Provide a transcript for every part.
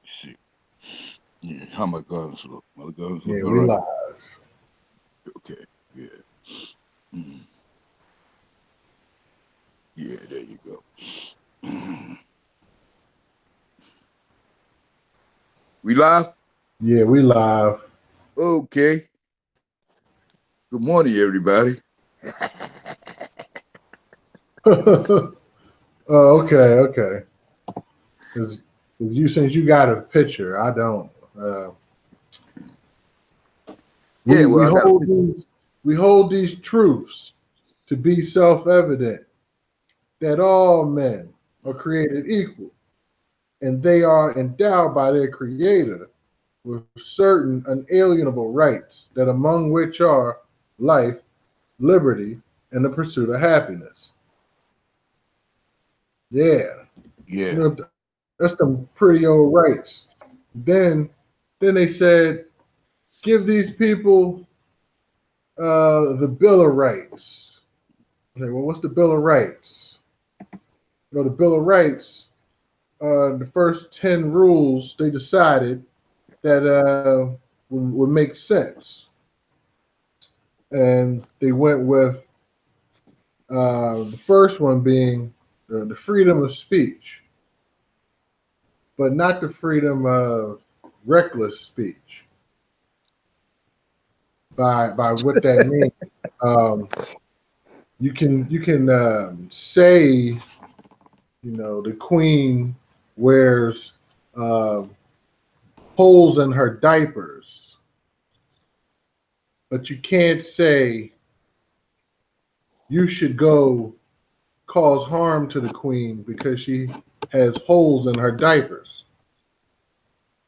see. Yeah, how my guns look? My guns look Yeah, all we right. live. Okay. Yeah. Mm, yeah. There you go. We live. Yeah, we live. Okay. Good morning, everybody. Oh, okay. Because you since you got a picture, I don't. Uh, Yeah. we Well, we I got a hold picture. these truths to be self-evident that all men are created equal, and they are endowed by their Creator with certain unalienable rights, that among which are life, liberty, and the pursuit of happiness. Yeah, Yeah. that's some pretty old rights. Then, then they said, give these people the Bill of Rights. I say, well, what's the Bill of Rights? The Bill of Rights, the first 10 rules they decided that would make sense. And they went with the first one being the freedom of speech, but not the freedom of reckless speech. By what that means, um, you can say, the queen wears um holes in her diapers, but you can't say you should go cause harm to the queen because she has holes in her diapers.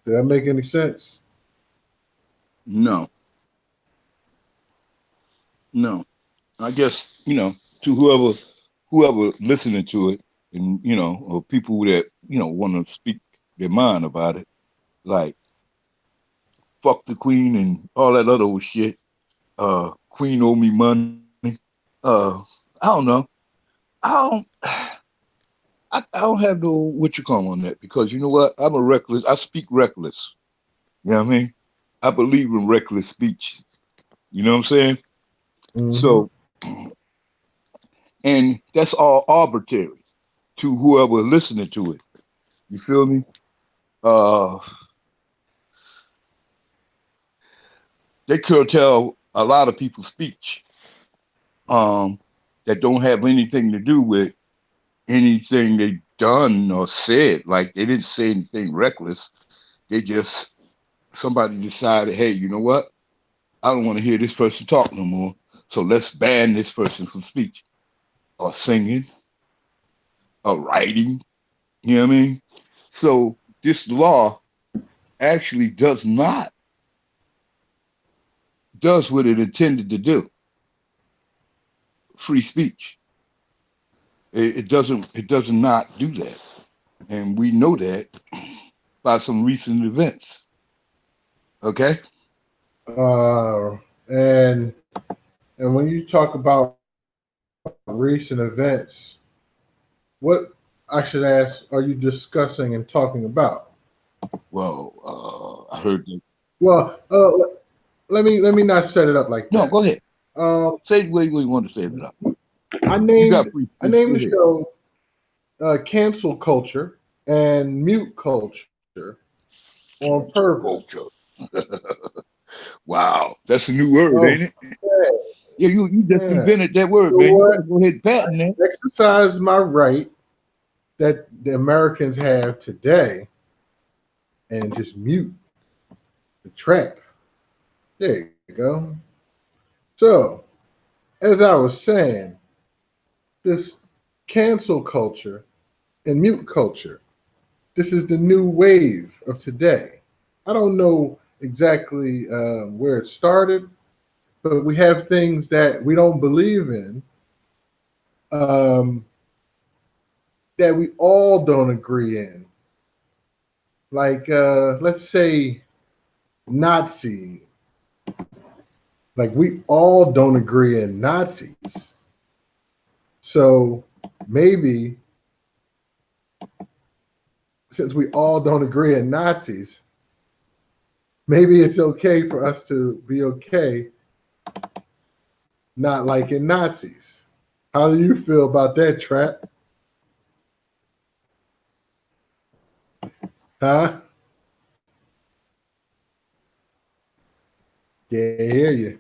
Did that make any sense? No. No. I guess to whoever listening to it, and or people that want to speak their mind about it, like fuck the queen and all that other old shit. Queen owe me money. I don't know. I don't. I don't have no what you call on that because you know what? I'm a reckless. I speak reckless. You know what I mean? I believe in reckless speech. You know what I'm saying? Mm-hmm. So, and that's all arbitrary to whoever listening to it. You feel me? Uh, they curtail a lot of people's speech um, that don't have anything to do with anything they done or said. Like they didn't say anything reckless. They just somebody decided, hey, you know what? I don't want to hear this person talk no more. So let's ban this person from speech or singing or writing. You know what I mean? So this law actually does what it intended to do: free speech. It does not do that, and we know that by some recent events. Okay. Uh, and and when you talk about recent events, what I should ask are you discussing and talking about? Well, I heard that. Well, let me not set it up like No, that. go ahead. Um, Say the way you want to say it up. I You got named free I speech. named Go the ahead. show "Cancel Culture" and "Mute Culture" on Cancel purpose. culture. Wow, that's a new word, Oh, ain't it? yeah, Yeah, you just yeah. invented that word, You know man. You what? better go ahead and patent that. Exercise my right that the Americans have today and just mute the trap. There you go. So, as I was saying, this cancel culture and mute culture, this is the new wave of today. I don't know exactly where it started, but we have things that we don't believe in, um, that we all don't agree in. Like, let's say Nazi. Like, we all don't agree in Nazis. So maybe since we all don't agree in Nazis, maybe it's okay for us to be okay not liking Nazis. How do you feel about that, Trap? Huh? Yeah, I hear you.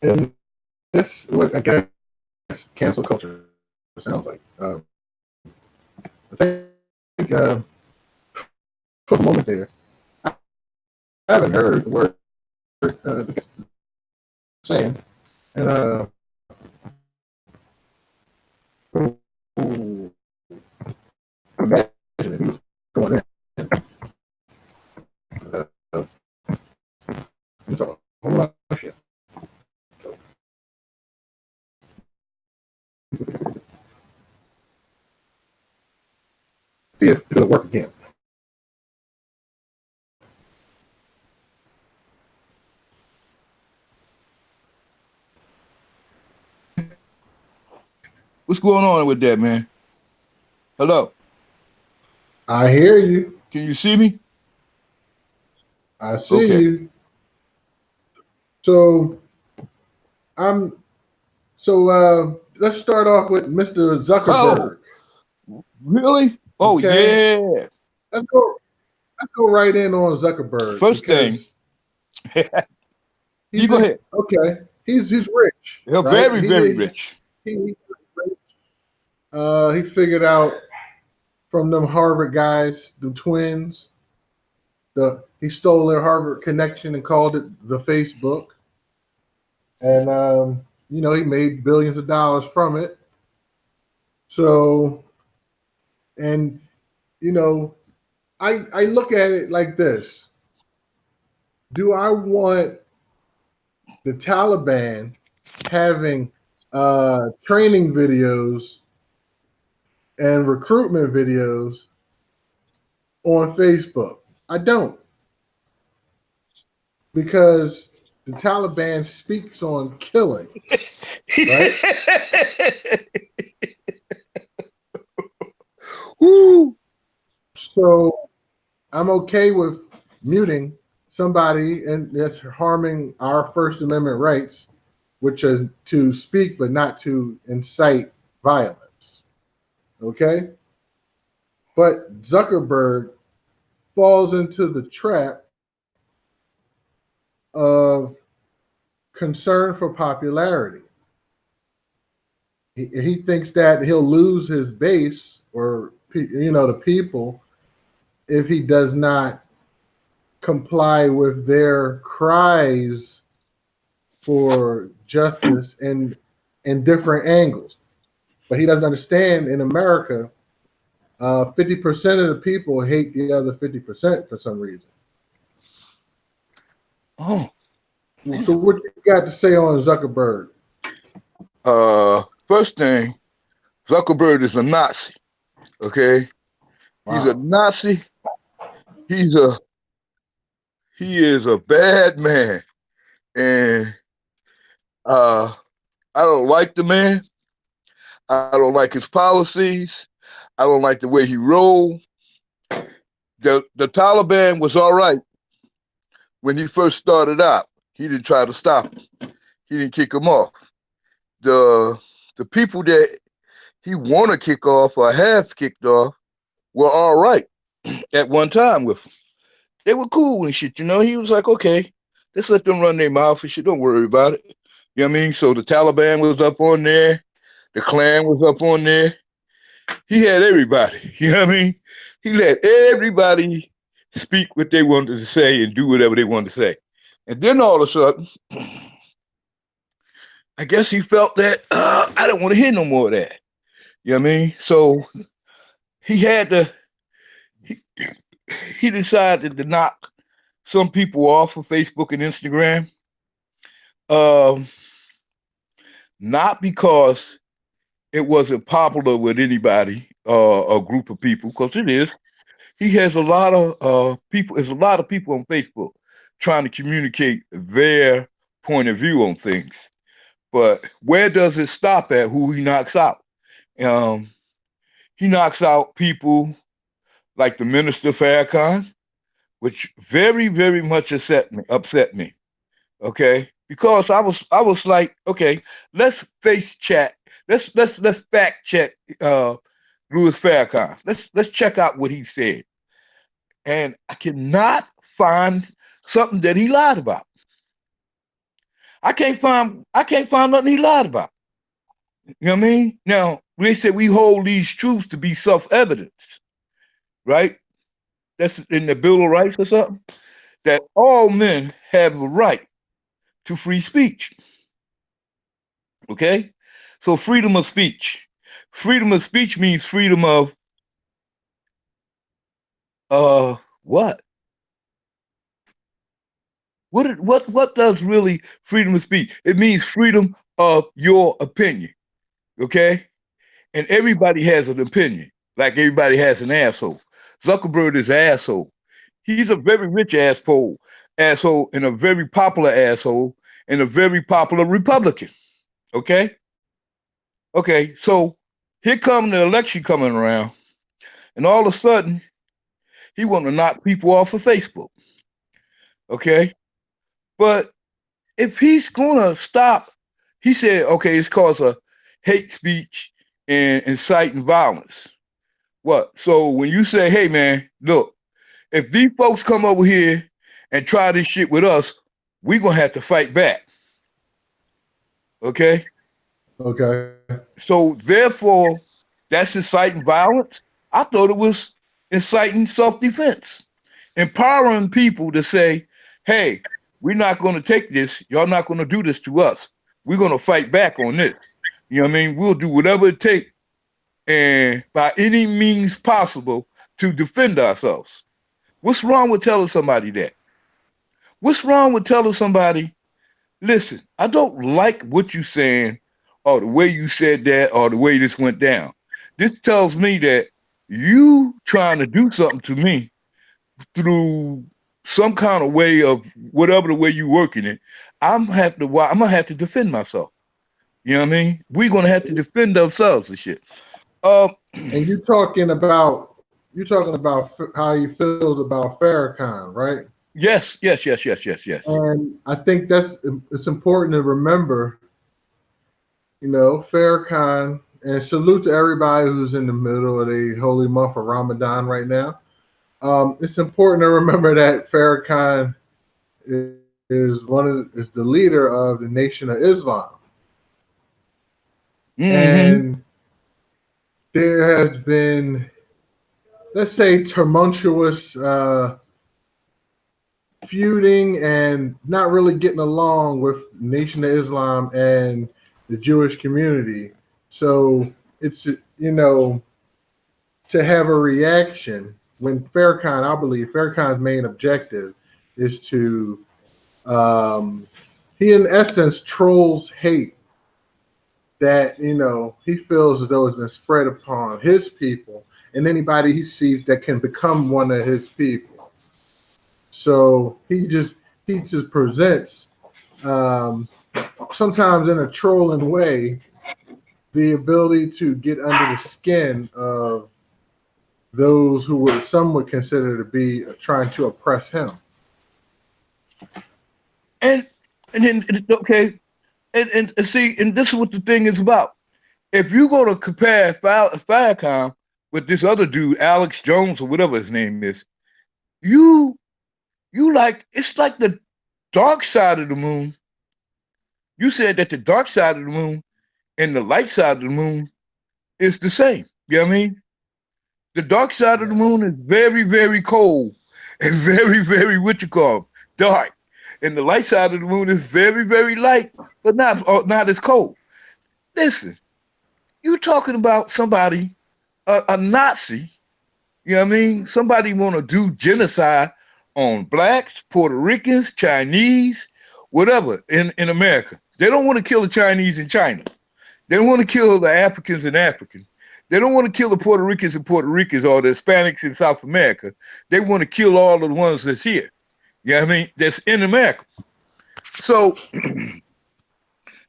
And this what I guess cancel culture sounds like. I think for a moment there, I haven't heard the word saying, and ooh, imagine if he was going in. Uh, he's a whole lot of shit. So, see if it'll work again. What's going on with that, man? Hello. I hear you. Can you see me? I see Okay. you. So I'm. So let's start off with Mr. Oh, Zuckerberg. really? Oh, Okay, yeah. let's go. Let's go right in on Zuckerberg First thing, because you he's go a, ahead. okay. He's rich, You're right? very, very rich. He he figured out from them Harvard guys, the twins. he stole their Harvard connection and called it the Facebook, and he made billions of dollars from it. So, and you know, I look at it like this: do I want the Taliban having training videos and recruitment videos on Facebook? I don't, because the Taliban speaks on killing, right? Woo. So I'm okay with muting somebody and that's harming our First Amendment rights, which is to speak but not to incite violence. Okay? But Zuckerberg falls into the trap of concern for popularity. He thinks that he'll lose his base or the people if he does not comply with their cries for justice in different angles. But he doesn't understand in America, 50% of the people hate the other 50% for some reason. Oh, So what you got to say on Zuckerberg? first thing, Zuckerberg is a Nazi. Okay, he's a Wow. Nazi. He's a he is a bad man, and uh, I don't like the man. I don't like his policies. I don't like the way he rolled. The Taliban was all right when he first started out. He didn't try to stop him. He didn't kick him off. The the people that he want to kick off or have kicked off were all right at one time with him. They were cool and shit, you know. He was like, okay, let's let them run their mouth and shit. Don't worry about it. You know what I mean? So the Taliban was up on there. The Klan was up on there. He had everybody. You know what I mean? He let everybody speak what they wanted to say and do whatever they wanted to say. And then all of a sudden, I guess he felt that I don't want to hear no more of that. You know what I mean? So he had to, he, he decided to knock some people off of Facebook and Instagram. Um, Not because it wasn't popular with anybody, a group of people, because it is. He has a lot of people. There's a lot of people on Facebook trying to communicate their point of view on things. But where does it stop at? Who he knocks out? Um, he knocks out people like the minister Farrakhan, which very, very much upset me. Upset me. Okay, because I was like, okay, let's face chat. Let's fact check Louis Farrakhan. Let's check out what he said, and I cannot find something that he lied about. I can't find nothing he lied about. You know what I mean? Now they said we hold these truths to be self-evidence, right? That's in the Bill of Rights or something. That all men have a right to free speech. Okay? So freedom of speech. Freedom of speech means freedom of what? What does really freedom of speech? It means freedom of your opinion. Okay? And everybody has an opinion. Like everybody has an asshole. Zuckerberg is an asshole. He's a very rich asshole, and a very popular asshole, and a very popular Republican. Okay? Okay, so here come the election coming around, and all of a sudden, he want to knock people off of Facebook. Okay, but if he's gonna stop, he said, okay, it's called a hate speech and inciting violence. What? So when you say, hey man, look, if these folks come over here and try this shit with us, we gonna have to fight back. Okay, Okay. so therefore, that's inciting violence. I thought it was inciting self-defense. empowering people to say, hey, we're not going to take this. Y'all not going to do this to us. We're going to fight back on this. You know what I mean? We'll do whatever it takes and by any means possible to defend ourselves. What's wrong with telling somebody that? What's wrong with telling somebody, listen, I don't like what you're saying or the way you said that or the way this went down. This tells me that you trying to do something to me through some kind of way of whatever the way you working it. I'm gonna have to defend myself. You know what I mean? We're gonna have to defend ourselves and shit. Uh, And you're talking about how he feels about Farrakhan, right? yes, yes, yes, yes, yes, yes. And I think it's important to remember, Farrakhan, and salute to everybody who's in the middle of the holy month of Ramadan right now. It's important to remember that Farrakhan is the leader of the Nation of Islam, Mm-hmm. and there has been, let's say, tumultuous feuding and not really getting along with Nation of Islam and the Jewish community. So it's to have a reaction when Farrakhan, I believe Farrakhan's main objective is to he in essence trolls hate that he feels as though it's been spread upon his people and anybody he sees that can become one of his people. So he just presents um, sometimes in a trolling way the ability to get under the skin of those who some would consider to be trying to oppress him. And then okay, and see, and this is what the thing is about. If you go to compare Farrakhan with this other dude, Alex Jones or whatever his name is, you you like it's like the dark side of the moon. You said that the dark side of the moon and the light side of the moon is the same. You know what I mean? The dark side of the moon is very, very cold and very, very what you call dark. And the light side of the moon is very, very light, but not as cold. Listen, you talking about somebody, a Nazi, you know what I mean? Somebody want to do genocide on blacks, Puerto Ricans, Chinese, whatever in America. They don't want to kill the Chinese in China. They don't want to kill the Africans in Africa. They don't want to kill the Puerto Ricans in Puerto Ricans or the Hispanics in South America. They want to kill all of the ones that's here. You know what I mean? That's in America. So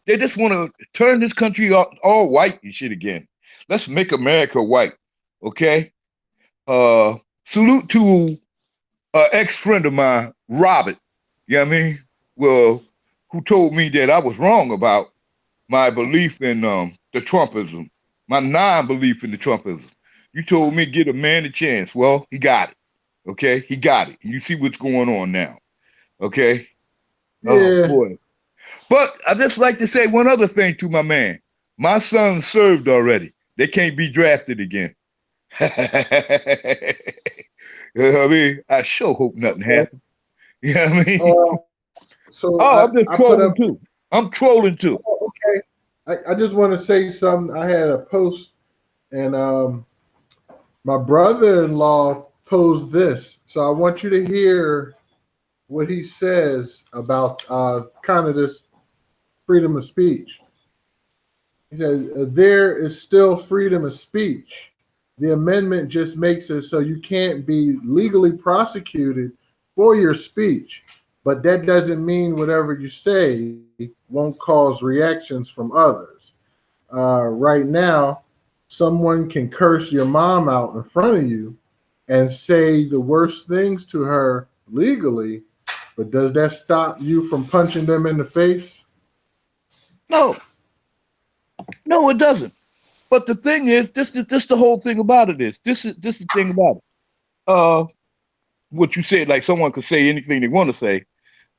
they just want to turn this country all white and shit again. Let's make America white. Okay? Uh Salute to ex-friend of mine, Robert. You know what I mean? Well, who told me that I was wrong about my belief in the Trumpism, my non-belief in the Trumpism. You told me give a man a chance. Well, he got it. Okay, he got it. And you see what's going on now. Okay. Oh Yeah, boy. But I just like to say one other thing to my man. My son served already. They can't be drafted again. You know what I mean? I sure hope nothing okay. happens. You know what I mean? So Oh, I'm just I put trolling up. too. I'm trolling too. Oh, okay. I just want to say something. I had a post, and my brother-in-law posed this. So I want you to hear what he says about kind of this freedom of speech. He says, there is still freedom of speech. The amendment just makes it so you can't be legally prosecuted for your speech, but that doesn't mean whatever you say won't cause reactions from others. Right now, someone can curse your mom out in front of you and say the worst things to her legally, but does that stop you from punching them in the face? No, no, it doesn't. But the thing is, this the whole thing about it is. This is the thing about it. Uh, what you said, like someone could say anything they want to say,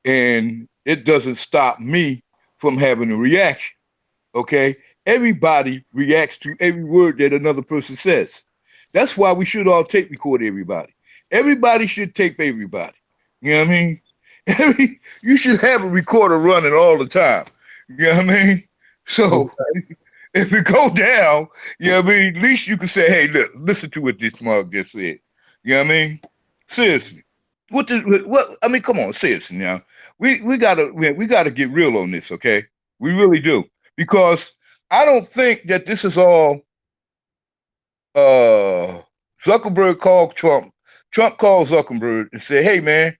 and it doesn't stop me from having a reaction. Okay, everybody reacts to every word that another person says. That's why we should all tape record everybody. Everybody should tape everybody. You know what I mean? You should have a recorder running all the time. You know what I mean? So if it go down, you know what I mean, at least you can say, hey, look, listen to what this mug just said. You know what I mean? Seriously. What I mean, come on, seriously now. We gotta get real on this, okay? We really do. Because I don't think that this is all uh Zuckerberg called Trump. Trump called Zuckerberg and said, "Hey, man,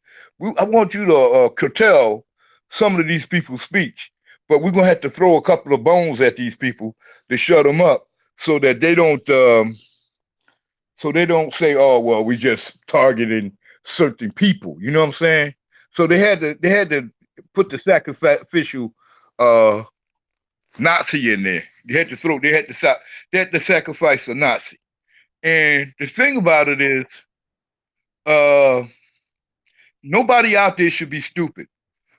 I want you to curtail some of these people's speech, but we're gonna have to throw a couple of bones at these people to shut them up, so that they don't say, oh well, we just targeting certain people. You know what I'm saying? So they had to put the sacrificial uh, Nazi in there. They had to sacrifice a Nazi. And the thing about it is, uh, nobody out there should be stupid.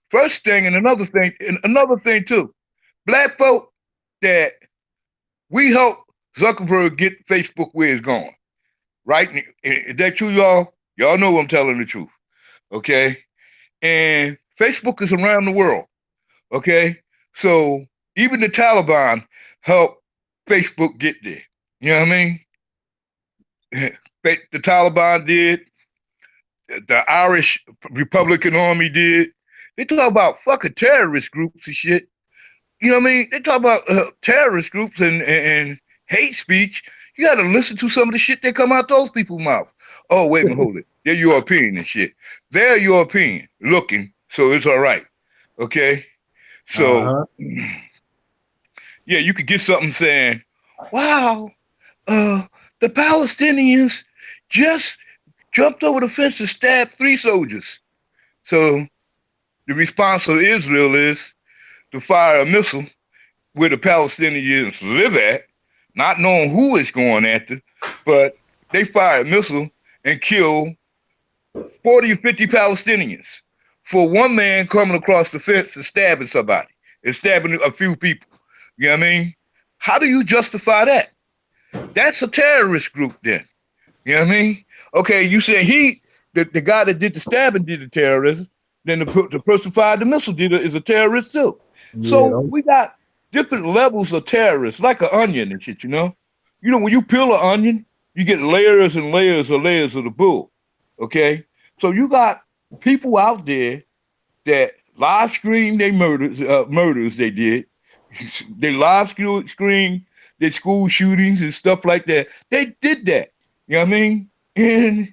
First thing, and another thing too, black folk that we help Zuckerberg get Facebook where it's going. Right? Is that true, y'all? Y'all know I'm telling the truth. Okay? And Facebook is around the world. Okay? So even the Taliban helped Facebook get there. You know what I mean? The Taliban did, the Irish Republican Army did. They talk about fucking terrorist groups and shit. You know what I mean? They talk about terrorist groups and hate speech. You got to listen to some of the shit that come out those people's mouths. Oh, wait a minute, hold it. They're European and shit. They're European looking, so it's all right. Okay? So, Uh-huh. yeah, you could get something saying, wow, uh, the Palestinians just jumped over the fence and stabbed 3 soldiers. So the response of Israel is to fire a missile where the Palestinians live at, not knowing who it's going after, but they fire a missile and kill 40 or 50 Palestinians for one man coming across the fence and stabbing somebody and stabbing a few people. You know what I mean? How do you justify that? That's a terrorist group then. You know what I mean? Okay, you say the guy that did the stabbing did the terrorism, then the person fired the missile is a terrorist too. Yeah, So don't. we got different levels of terrorists, like an onion and shit, you know? You know, when you peel an onion, you get layers and layers of the bull. Okay? So you got people out there that live stream their murders they did. They live stream their school shootings and stuff like that. They did that. You know what I mean? And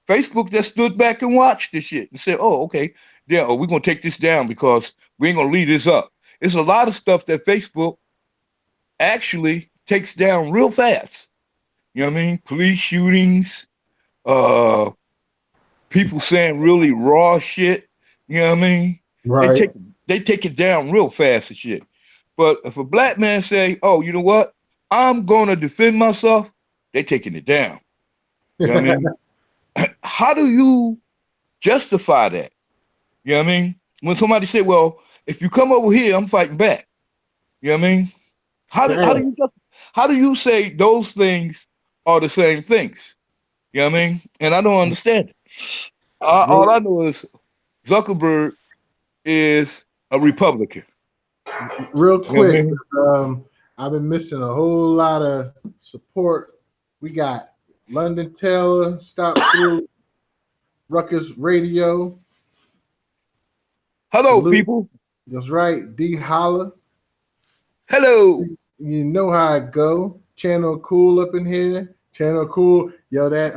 Facebook just stood back and watched the shit and said, "Oh, okay, yeah, we're gonna take this down because we ain't gonna leave this up." It's a lot of stuff that Facebook actually takes down real fast. You know what I mean? Police shootings, uh, people saying really raw shit. You know what I mean? They Right. take they take it down real fast and shit. But if a black man say, "Oh, you know what? I'm gonna defend myself," they taking it down. You know what I mean? How do you justify that? You know what I mean? When somebody say, "Well, if you come over here, I'm fighting back." You know what I mean? Damn. How do you say those things are the same things? You know what I mean? And I don't understand it. All Real, I know is Zuckerberg is a Republican. real You know what I quick, mean? I've been missing a whole lot of support. We got London Taylor, Stop Through, Ruckus Radio, Hello, Salute. people. That's right. D Holla. Hello. You know how it go. Channel Cool up in here. Channel Cool. Yo, that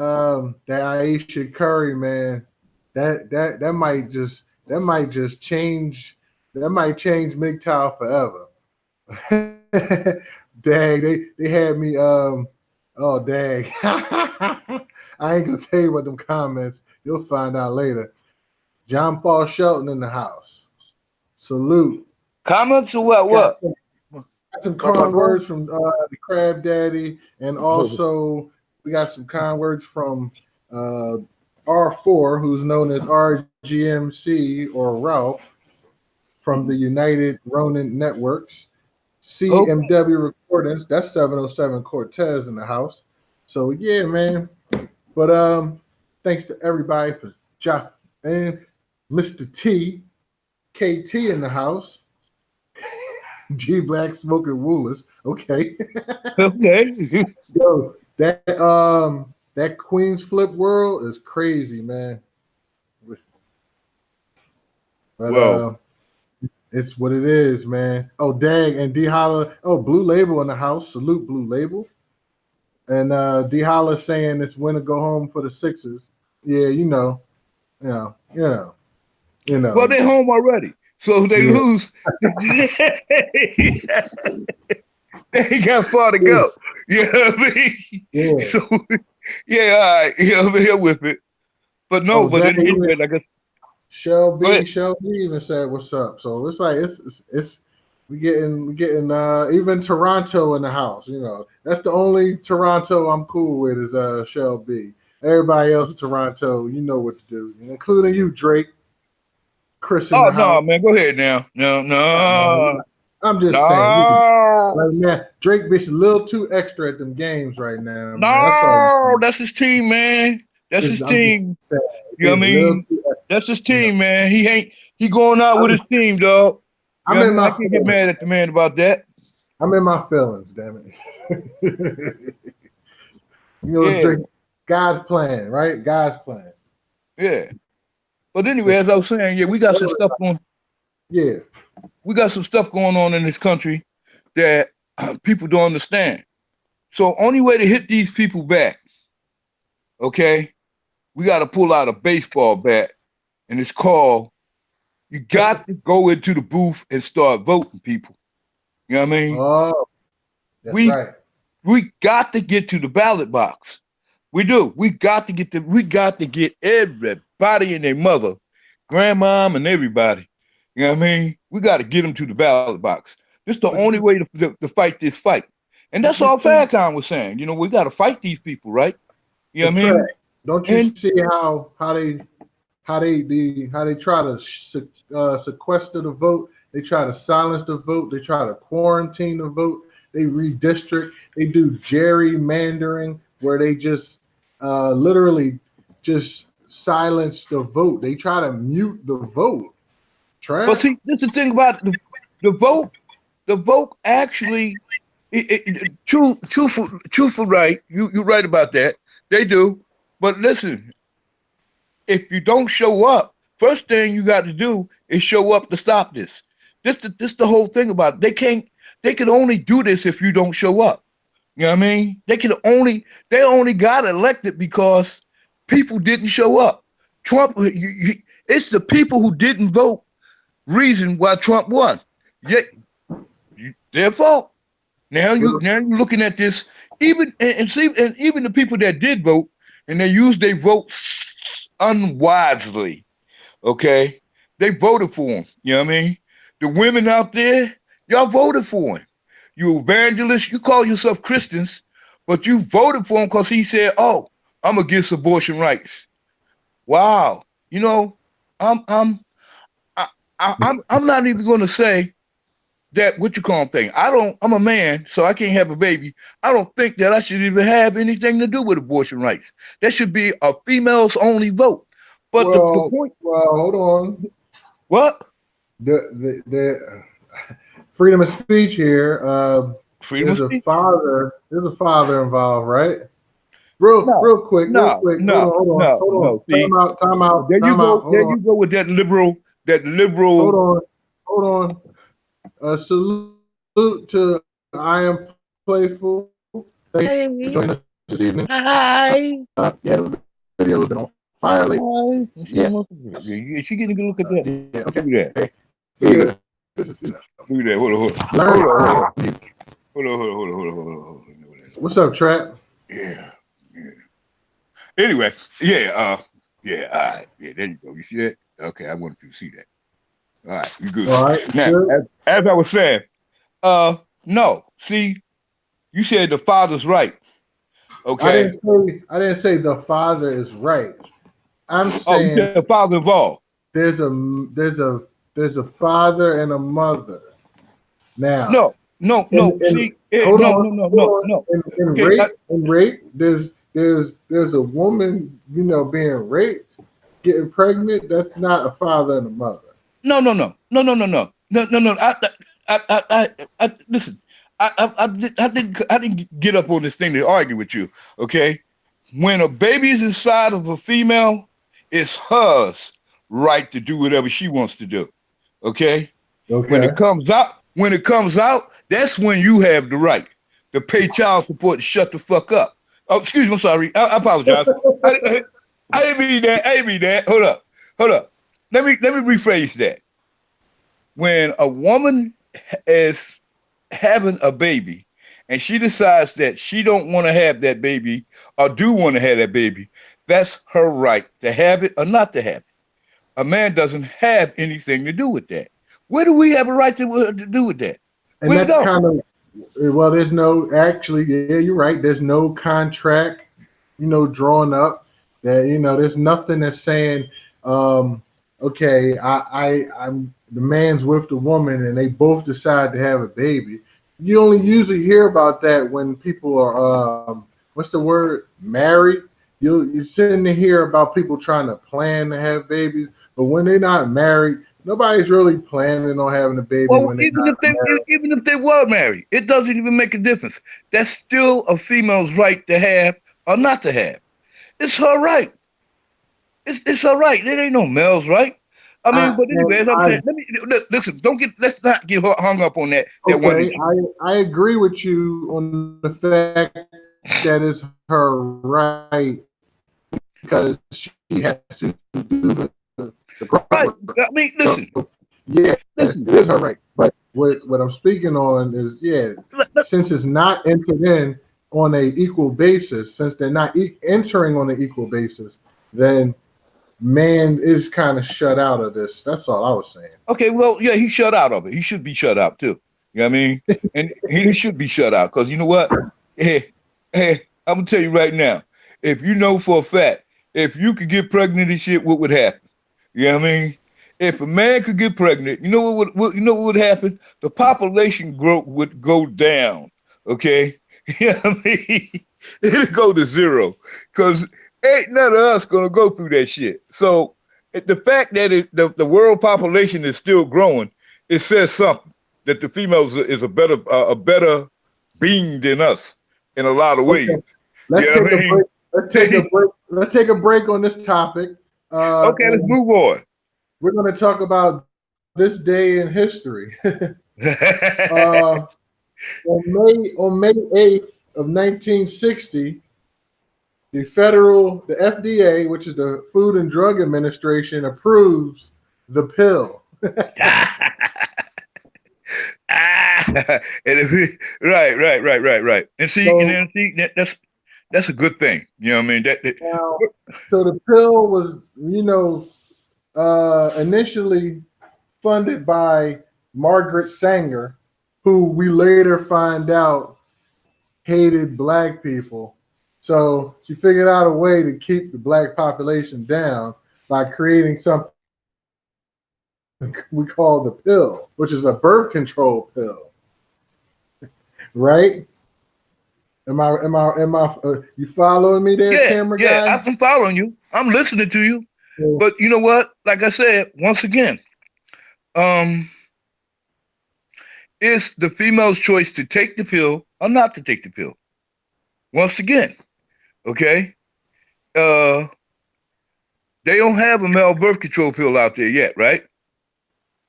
Aisha Curry, man. That might just change. That might change MGTOW forever. Dang, they had me oh dang. I ain't gonna tell you what them comments. You'll find out later. John Paul Shelton in the house. Salute. Comments or what? Got What? some What am I kind doing? words from the Crab Daddy, and also we got some kind words from uh, R4, who's known as RGMC or Ralph from the United Ronin Networks. Okay. CMW Recordings, that's 707 Cortez in the house. So yeah, man. But Thanks to everybody for and Mr. T, KT in the house. G Black smoking woolers. Okay. Okay. Yo, that Queens flip world is crazy, man. But Well, it's what it is, man. Oh, Dag and D Holla. Oh, Blue Label in the house. Salute Blue Label. And D Holla saying it's win to go home for the Sixers. Yeah, well, they're home already. So if they Yeah. lose, they ain't got far to Yeah. go. You know what I mean? Yeah. So yeah, all right. Yeah, I'm here with it. But no, Oh, but Dag, anyway, like I Shelby said, even said what's up. So it's like it's we getting even Toronto in the house. That's the only Toronto I'm cool with is Shelby. Everybody else in Toronto, you know what to do, including you, Drake, Chris in oh the no, house. man, go ahead now. No, no, I'm just saying, no, right now, Drake be a little too extra at them games right now, man. That's all. no. That's his team, man. That's his I'm just team. saying, You know what it's I a little mean? too That's his extra. team, man. He going out with I'm, his team, dog. You I'm know what I in mean? I my can't get feelings. mad at the man about that. I'm in my feelings, damn it. Yeah, Drake, God's plan, right? God's plan. yeah. But So, anyway, as I was saying, yeah, yeah. we got some stuff going on in this country that people don't understand. So only way to hit these people back, okay, we got to pull out a baseball bat, and it's called you got to go into the booth and start voting, people. You know what I mean? Oh, that's We right. we got to get to the ballot box. We do. We got to get everybody and their mother, grandmom and everybody. You know what I mean? We got to get them to the ballot box. This is the But only way to fight this fight. And that's you all see Farrakhan was saying. We got to fight these people, right? You know the what I track. mean? Don't you And see how they try to sequester the vote? They try to silence the vote. They try to quarantine the vote. They redistrict. They do gerrymandering where they just literally just silence the vote. They try to mute the vote. but Trap. see, this is the thing about the vote. The vote actually, truthful, right? You're right about that. They do. But listen, if you don't show up, first thing you got to do is show up to stop this. This the whole thing about it. They can only do this if you don't show up. You know what I mean? They only got elected because people didn't show up. Trump, it's the people who didn't vote reason why Trump won. Yeah, their fault. Now you're looking at this and even the people that did vote and they used their votes unwisely. Okay, they voted for him. You know what I mean? The women out there, y'all voted for him. You evangelists, you call yourself Christians, but you voted for him because he said, "Oh, I'm against abortion rights." Wow, you know, I'm I'm I, I'm not even going to say that what you call them thing. I'm a man, so I can't have a baby. I don't think that I should even have anything to do with abortion rights. That should be a females only vote. But the point, Hold on. what? The freedom of speech here. Freedom of speech? There's a father involved, right? Real quick. Hold on. No. See, there you Time out. go. Hold There on, you go with that liberal. That liberal. hold on. Salute to I am playful. Thank you for joining us this evening. Hi. Yeah, the video has been on fire lately. Hi. Yeah. Is she getting a good look at that? Yeah. Okay. Look at that. Hey, Look at that. this is Look at that. Hold on. What's up, Trap? Yeah. Anyway, yeah. Yeah. All right. Yeah. There you go. You see that? Okay. I wanted you to see that. All right. You good? All right. Now, Good. as I was saying, no. See, you said the father's right. Okay. I didn't say the father is right. I'm Oh, you saying said the father involved. there's a there's a father and a mother. Now, No. in See, hold no, on, no, no, hold no, on. no. In Okay, rape, there's there's a woman, being raped, getting pregnant. That's not a father and a mother. No, no, no, no, no, no, no, no, no, no. Listen. I didn't get up on this thing to argue with you. Okay, when a baby is inside of a female, it's hers right to do whatever she wants to do. Okay, Okay. when it comes out, that's when you have the right to pay child support and shut the fuck up. Oh, excuse me, I'm sorry. I apologize. I didn't mean that. I didn't mean that. Hold up. Let me rephrase that. When a woman is having a baby and she decides that she don't want to have that baby or do want to have that baby, that's her right to have it or not to have it. A man doesn't have anything to do with that. Where do we have a right to do with that? And We that's don't. kind of, well, there's no, actually, yeah, you're right. There's no contract, drawn up that, there's nothing that's saying, okay, I'm the man's with the woman and they both decide to have a baby. You only usually hear about that when people are, what's the word, married. You're sitting to hear about people trying to plan to have babies, but when they're not married, nobody's really planning on having a baby Well, when they're not married. even if they were married, it doesn't even make a difference. That's still a female's right to have or not to have. It's her right. It's her right. There ain't no male's right. I I, mean, but and anyway, as I'm I saying, listen. Let's not get hung up on that one Okay, issue. I agree with you on the fact that it's her right because she has to do the grunt work. Right. I mean, So listen, yeah, it listen. is her right. But what I'm speaking on is Let- let- since it's not entered in on a equal basis, since they're not entering on an equal basis, then man is kind of shut out of this. That's all I was saying. Okay, well, yeah, he's shut out of it. He should be shut out too. You know what I mean? And he should be shut out because you know what? Hey, hey, I'm gonna tell you right now. If you know for a fact, if you could get pregnant and shit, what would happen? You know what I mean? If a man could get pregnant, you know you know what would happen? The population growth would go down. Okay, you know what I mean? It'd go to zero because ain't none of us gonna go through that shit. So the fact that the world population is still growing, it says something that the females is a better being than us in a lot of ways. Okay, You let's know take what I a mean? break. Let's take a break. Let's take a break on this topic. Okay, let's And move on. we're going to talk about this day in history. uh, on May 8th of 1960, the FDA, which is the Food and Drug Administration, approves the pill. Right. And So then see that's a good thing. You know what I mean? now, so the pill was, initially funded by Margaret Sanger, who we later find out hated black people. So she figured out a way to keep the black population down by creating something we call the pill, which is a birth control pill, right? You following me there, camera yeah, guy? I'm following you. I'm listening to you. Yeah. But you know what? Like I said, once again, um, it's the female's choice to take the pill or not to take the pill. Once again, okay? Uh, they don't have a male birth control pill out there yet, right?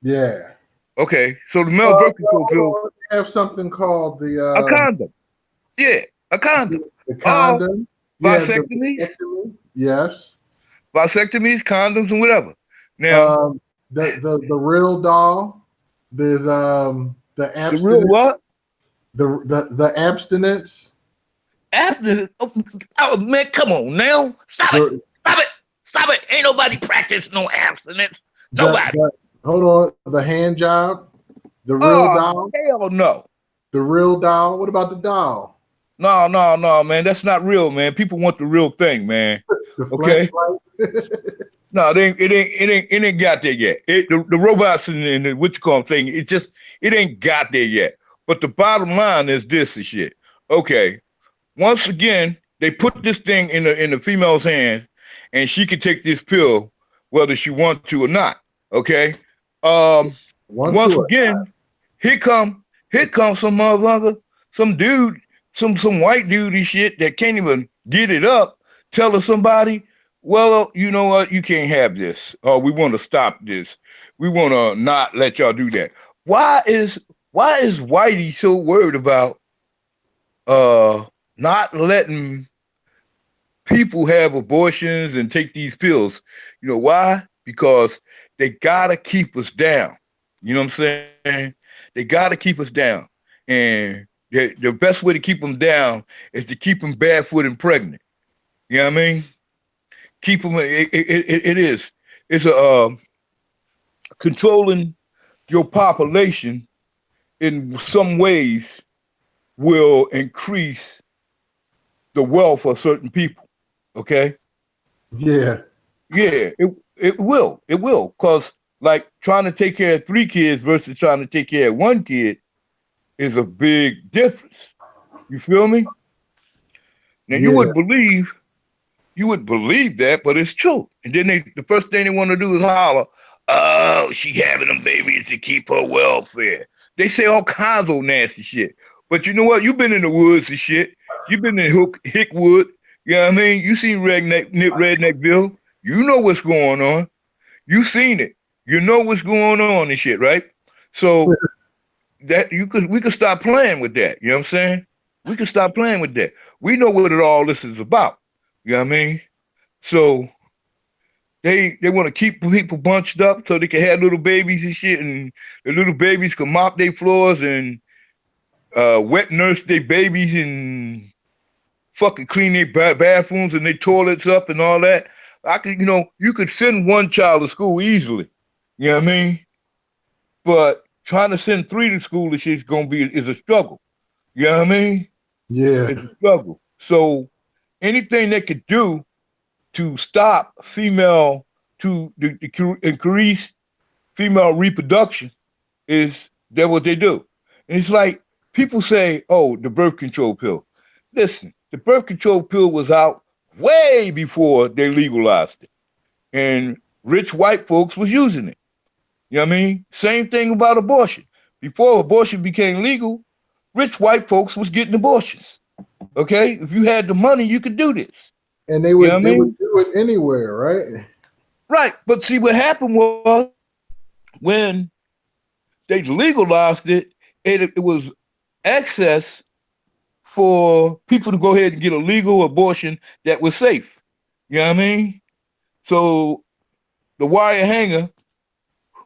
Yeah. Okay, so the male birth control Hold pill, on. They have something called a condom. Yeah, a condom. the Or condom. You have the vasectomies, vasectomy. Yes. condoms, and whatever. Now, Um, the real doll. There's the the real abstinence. what? The abstinence. After, oh man, come on now. Stop it. The Stop it. Stop it. Ain't nobody practice no abstinence. the, Nobody. the hold on. The hand job. The real Oh, doll. hell no. The real doll. What about the doll? No, man. That's not real, man. People want the real thing, man. The Okay. flashlight. No, it ain't got there yet. The robots and the what you call them thing, it ain't got there yet. But the bottom line is this and shit. Okay. Once again, They put this thing in the female's hands, and she can take this pill whether she wants to or not. Okay. Um, One Once to it. again, here come some motherfucker, some dude, some white dude and shit that can't even get it up, telling somebody, well, you know what, you can't have this. Oh, we want to stop this. We want to not let y'all do that. Why is Whitey so worried about uh not letting people have abortions and take these pills? You know why? Because they gotta keep us down. You know what I'm saying? They gotta keep us down. And the best way to keep them down is to keep them barefoot and pregnant. You know what I mean? Keep them. It is. It's a controlling your population in some ways will increase the wealth of certain people. Okay. Yeah. Yeah, it will. It will. Cause like trying to take care of three kids versus trying to take care of one kid is a big difference. You feel me? Now Yeah. you would believe that, but it's true. And then the first thing they want to do is holler, "Oh, she having them babies to keep her welfare." They say all kinds of nasty shit. But you know what? You've been in the woods and shit. You've been in Hickwood. You know what I mean? You seen Redneckville. You know what's going on. You seen it. You know what's going on and shit, right? So that we could stop playing with that. You know what I'm saying? We could stop playing with that. We know what all this is about. You know what I mean? So they want to keep people bunched up so they can have little babies and shit, and the little babies can mop their floors and wet nurse their babies and fucking clean their bathrooms and their toilets up and all that. You could send one child to school easily. You know what I mean? But trying to send three to school is a struggle. You know what I mean? Yeah. It's a struggle. So anything they could do to stop female to increase female reproduction is that what they do. And it's like people say, "Oh, the birth control pill." Listen, the birth control pill was out way before they legalized it, and rich white folks was using it. You know what I mean? Same thing about abortion. Before abortion became legal, rich white folks was getting abortions. Okay, if you had the money, you could do this. And they You know would what I they would mean? do it anywhere, right? Right. But see, what happened was when they legalized it, it was access for people to go ahead and get a legal abortion that was safe. You know what I mean? So the wire hanger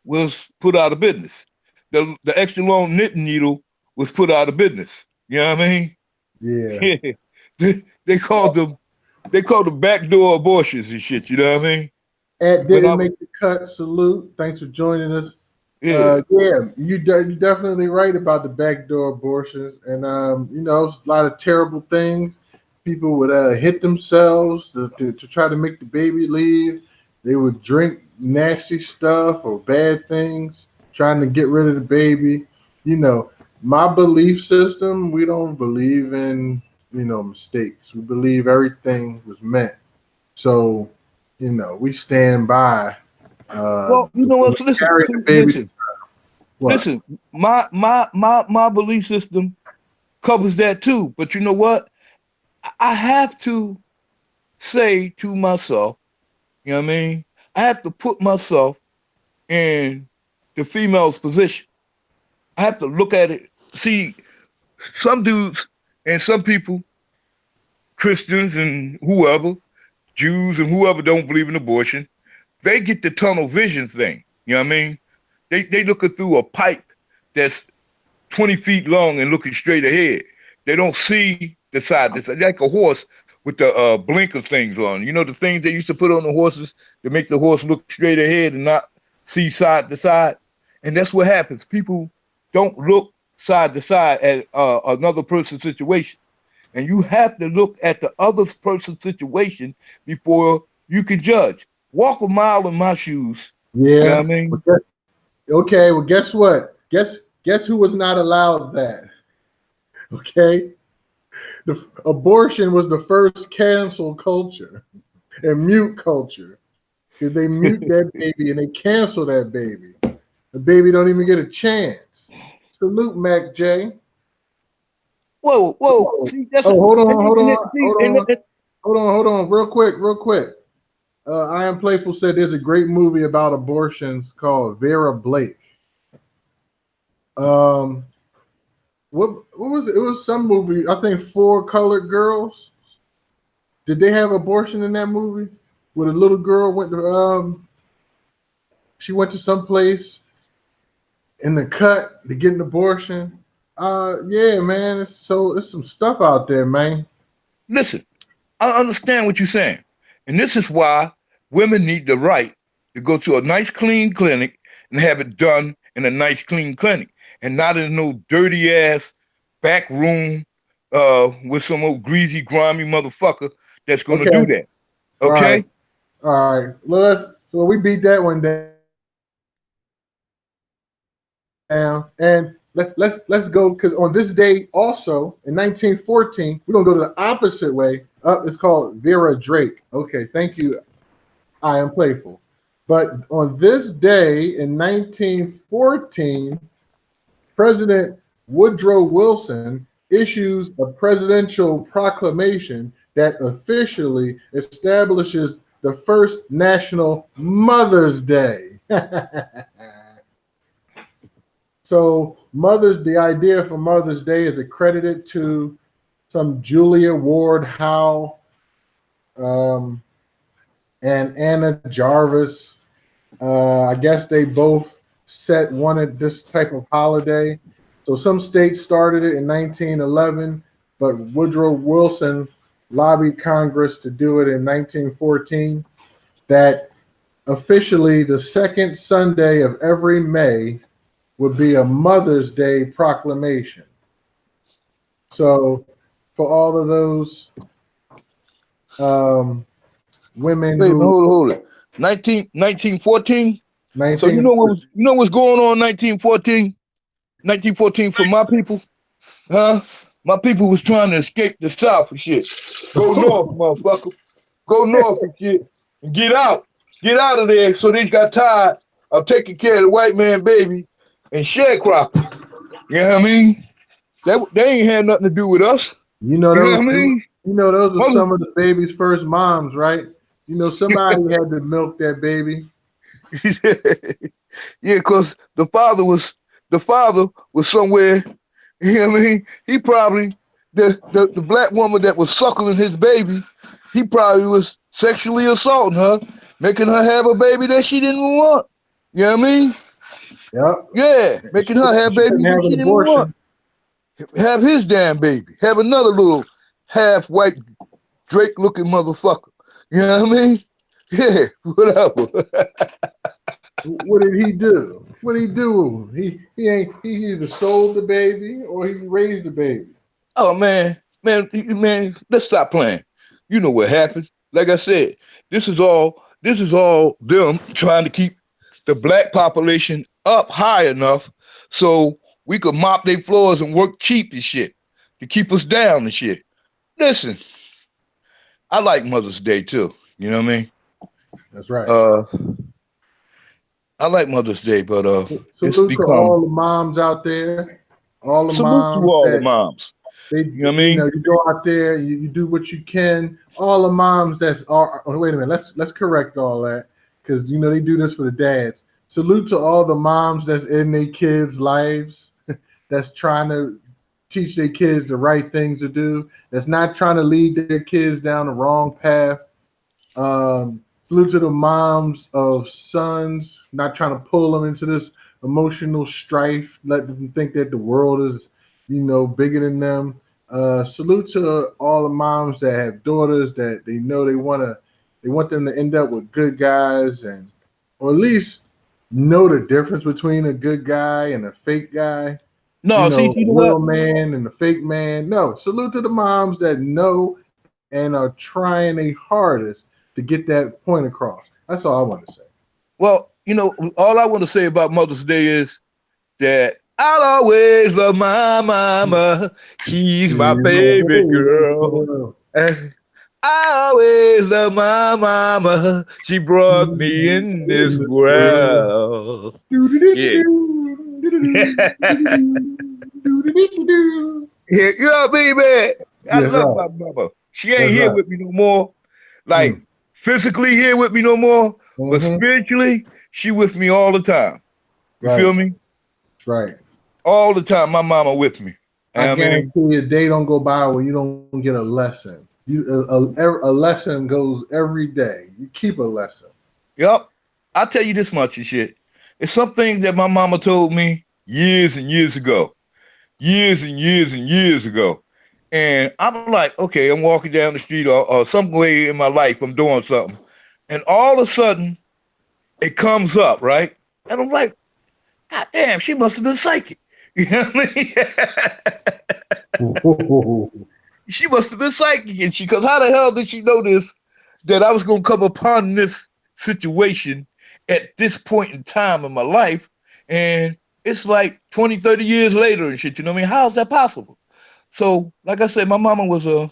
was put out of business. The extra long knitting needle was put out of business. You know what I mean? Yeah. they called them backdoor abortions and shit. You know what I mean? Ed When I didn't was make the cut. Salute. Thanks for joining us. yeah, Yeah, you're definitely right about the backdoor abortions, and a lot of terrible things. People would hit themselves to try to make the baby leave. They would drink nasty stuff or bad things, trying to get rid of the baby. You know, my belief system, we don't believe in mistakes. We believe everything was meant. So, we stand by well, you the know woman what? Listen, carrying the see, baby. What? listen. My belief system covers that too. But you know what? I have to say to myself, you know what I mean? I have to put myself in the female's position. I have to look at it. See, some dudes and some people, Christians and whoever, Jews and whoever don't believe in abortion, they get the tunnel vision thing. You know what I mean? They looking through a pipe that's 20 feet long and looking straight ahead. They don't see the side. It's like a horse with the blinker things on. You know the things they used to put on the horses to make the horse look straight ahead and not see side to side. And that's what happens. People don't look side to side at another person's situation. And you have to look at the other person's situation before you can judge. Walk a mile in my shoes. You know Yeah. what I mean? Okay. Well, guess what? Guess who was not allowed that? Okay. The abortion was the first cancel culture and mute culture because they mute that baby and they cancel that baby. The baby don't even get a chance. Salute, Mac J. Whoa, whoa. Oh, See, that's hold on, hold on, see, hold on, hold on, real quick, real quick. I Am Playful said there's a great movie about abortions called Vera Blake. Um, what was it? It was some movie. I think Four Colored Girls. Did they have abortion in that movie? Where the little girl went to she went to some place in the cut to get an abortion. Yeah, man. So it's some stuff out there, man. listen, I understand what you're saying. And this is why women need the right to go to a nice, clean clinic and have it done in a nice, clean clinic and not in no dirty ass back room with some old greasy, grimy motherfucker that's going to Okay. do that. All right. Okay? All right. Well, we beat that one down. And let's go because on this day also in 1914, we're gonna go to the opposite way. It's called Vera Drake. Okay, thank you. I Am Playful. But on this day in 1914, President Woodrow Wilson issues a presidential proclamation that officially establishes the first National Mother's Day. So the idea for Mother's Day is accredited to some Julia Ward Howe um, and Anna Jarvis. I guess they both wanted this type of holiday. So some states started it in 1911, but Woodrow Wilson lobbied Congress to do it in 1914. That officially the second Sunday of every May would be a Mother's Day proclamation. So for all of those women Wait a minute, who hold it. 1914? So 19 you know what's going on 1914? 1914 for my people? Huh? My people was trying to escape the South and shit. Go north, motherfucker. Go north and shit. And get out. Get out of there. So they got tired of taking care of the white man baby and sharecropping. You know what I mean? They ain't had nothing to do with us. you know You know what I those mean? you know those are Mother, some of the baby's first moms, right? You know somebody had to milk that baby. yeah, because the father was somewhere. You know what I mean? He probably the black woman that was suckling his baby, he probably was sexually assaulting her, making her have a baby that she didn't want. You know what I mean? Yep. Yeah, making her have She couldn't babies that have she an didn't want. abortion. Have his damn baby. Have another little half white Drake looking motherfucker. You know what I mean? Yeah, whatever. What did he do? What did he do? He either sold the baby or he raised the baby. Oh man, let's stop playing. You know what happened. Like I said, this is all them trying to keep the black population up high enough so we could mop their floors and work cheap and shit to keep us down and shit. Listen, I like Mother's Day too. You know what I mean? That's right. Uh, I like Mother's Day, but it's Salute to become all the moms out there, all the salute to moms all the that moms. they, You know what I mean? you go out there, you do what you can. All the moms that's are. Oh, wait a minute, let's correct all that because they do this for the dads. Salute to all the moms that's in their kids' lives, that's trying to teach their kids the right things to do. That's not trying to lead their kids down the wrong path. Salute to the moms of sons, not trying to pull them into this emotional strife, let them think that the world is, bigger than them. Salute to all the moms that have daughters that they know they want them to end up with good guys or at least know the difference between a good guy and a fake guy. No, see, A you know real what? man and a fake man. No, salute to the moms that know and are trying their hardest to get that point across. That's all I want to say. Well, all I want to say about Mother's Day is that I'll always love my mama. She's my She's my favorite favorite girl. girl. I always love my mama. She brought me in this In this world. world. Yeah. Yeah, you know what I mean, man? I Yes, love right. my mama. She ain't That's here right. with me no more, like Mm. physically here with me no more, but Mm-hmm. spiritually, she with me all the time. You feel Right. me? Right. All the time, my mama with me. I I guarantee mean, you, a day don't go by where you don't get a lesson. A lesson goes every day. You keep a lesson. yep. I'll tell you this much and shit. It's some things that my mama told me years and years ago. Years and years and years ago. And I'm like, okay, I'm walking down the street or some way in my life, I'm doing something. And all of a sudden, it comes up, right? And I'm like, God damn, she must have been psychic. You know what I mean? She must have been psychic. And because how the hell did she know this, that I was going to come upon this situation at this point in time in my life? And it's like 20, 30 years later and shit. You know what I mean? How is that possible? So, like I said, my mama was a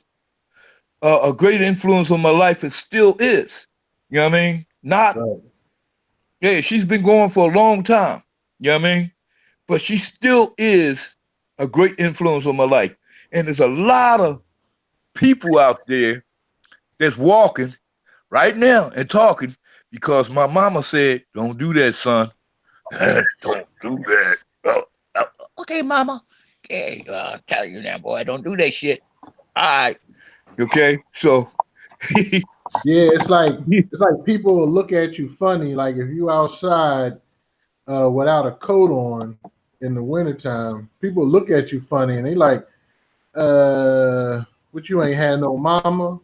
great influence on my life. It still is. You know what I mean? Not, Right. yeah, she's been going for a long time. You know what I mean? But she still is a great influence on my life. And there's a lot of people out there that's walking right now and talking because my mama said, "Don't do that, son. Don't do that." Oh, oh, okay, mama. Okay, I'll tell you now, boy. Don't do that shit. All right. Okay. So, Yeah, it's like people will look at you funny. Like if you outside without a coat on in the wintertime, people look at you funny and they like, what you ain't had no mama?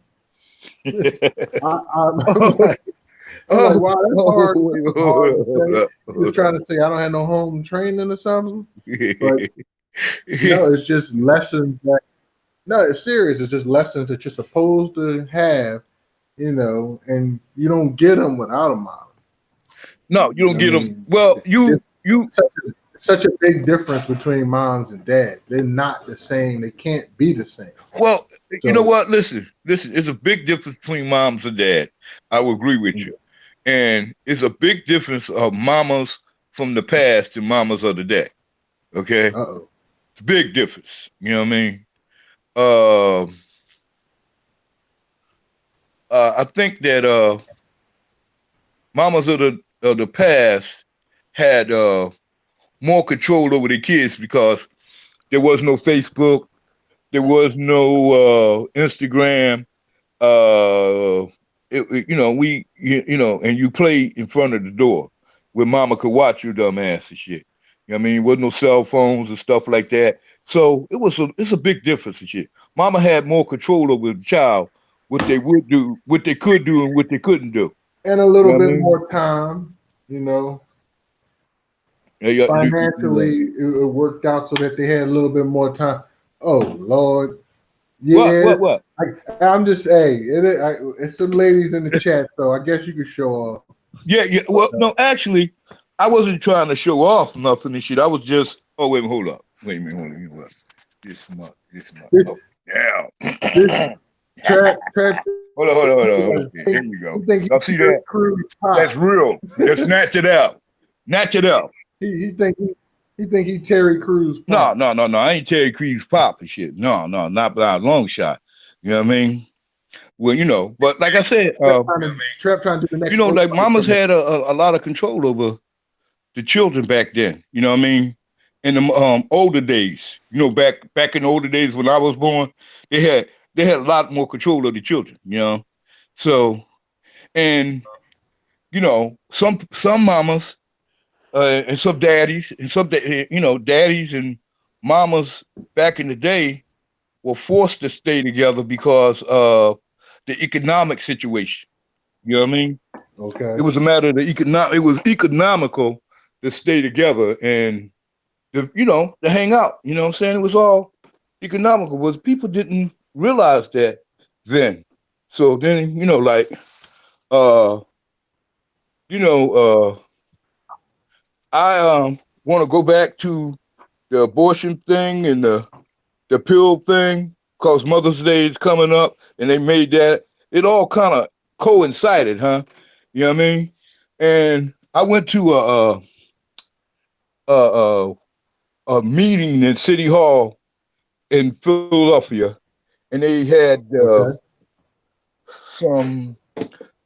I'm oh, like, I'm like, wow, that's hard. wait, Hard to say. You just hold trying to up. say I don't have no home training or something. But no, it's just lessons that no, it's serious. It's just lessons that you're supposed to have, and you don't get them without a mom. No, you don't I get them. mean, Well, it's you such a big difference between moms and dads. They're not the same. They can't be the same. well, you know So, what? Listen. It's a big difference between moms and dad. I will agree with you, and it's a big difference of mamas from the past to mamas of the day. Okay, uh-oh. it's a big difference. You know what I mean? Uh, I think that mamas of the past had more control over their kids because there was no Facebook, there was no Instagram. And you play in front of the door where mama could watch your dumb ass and shit. You know what I mean? Wasn't no cell phones and stuff like that. So it's a big difference and shit. Mama had more control over the child, what they would do, what they could do, and what they couldn't do. And a You little know what I bit mean? more time, you know. Yeah, yeah, Financially, it worked out so that they had a little bit more time. Oh Lord, what, yeah. what, what? I'm just it's some ladies in the chat, so I guess you could show off. Yeah, yeah. Well, no, actually, I wasn't trying to show off nothing and shit. I was just. Oh wait, hold up. Wait a minute, hold on. You what? This month. This Oh, now. this trap. Hold on. Okay, here you He go. think he Y'all see Terry that? Crews That's pop. real. Just snatch it out. Snatch it out. He think he Terry Crews No, pop. no, no, no. I ain't Terry Crews pop and shit. No, no, not by a long shot. You know what I mean? Well, but like I said, Trap trying to do the next like nobody mamas coming. had a lot of control over the children back then. You know what I mean? In the older days, back in the older days when I was born, they had they had a lot more control of the children. So and some mamas and some daddies and daddies and mamas back in the day were forced to stay together because of the economic situation. You know what I mean? It Okay. was a matter of the economic. It was economical to stay together and to hang out. You know what I'm saying? It was all economical, but people didn't realize that then. So then, uh, you know, I want to go back to the abortion thing and the pill thing, cause Mother's Day is coming up, and they made that. It all kind of coincided, huh? You know what I mean? And I went to a, a meeting in City Hall in Philadelphia, and they had Okay. some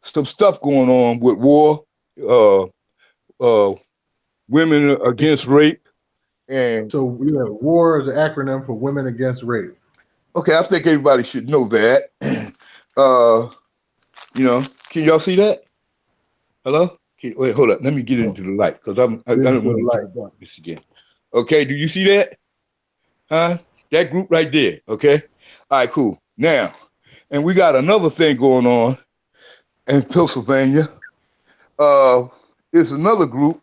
some stuff going on with war, uh, uh, women against rape, and So yeah, WAR is an acronym for Women Against Rape. okay, I think everybody should know that. Uh, you know, can y'all see that? Hello? Wait, hold up. Let me get Oh, into the light because I get don't into want the into light. the darkness again. Okay, do you see that? Huh? That group right there. Okay. All right, cool. Now, and we got another thing going on in Pennsylvania. Uh, it's another group.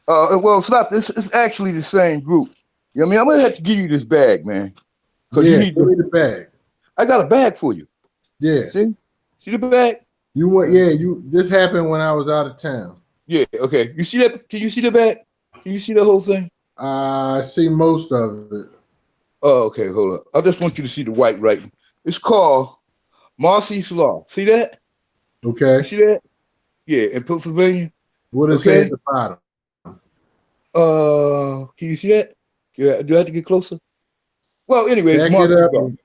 Well, it's not this. It's actually the same group. You know what I mean? I'm gonna have to give you this bag, man, because you Yeah, need give to. me the bag. I got a bag for you. Yeah. See the bag? You want you this happened when I was out of town. Yeah. Okay. You see that? Can you see the bag? Can you see the whole thing? I see most of it. Oh, okay. Hold up. I just want you to see the white writing. It's called Marcy's Law. See that? You Okay. see that? Yeah, in Pennsylvania. What does it say Okay. at the bottom? Can you see that? Do I have to get closer? Well, anyway, it's Back it Marcy's up Law. and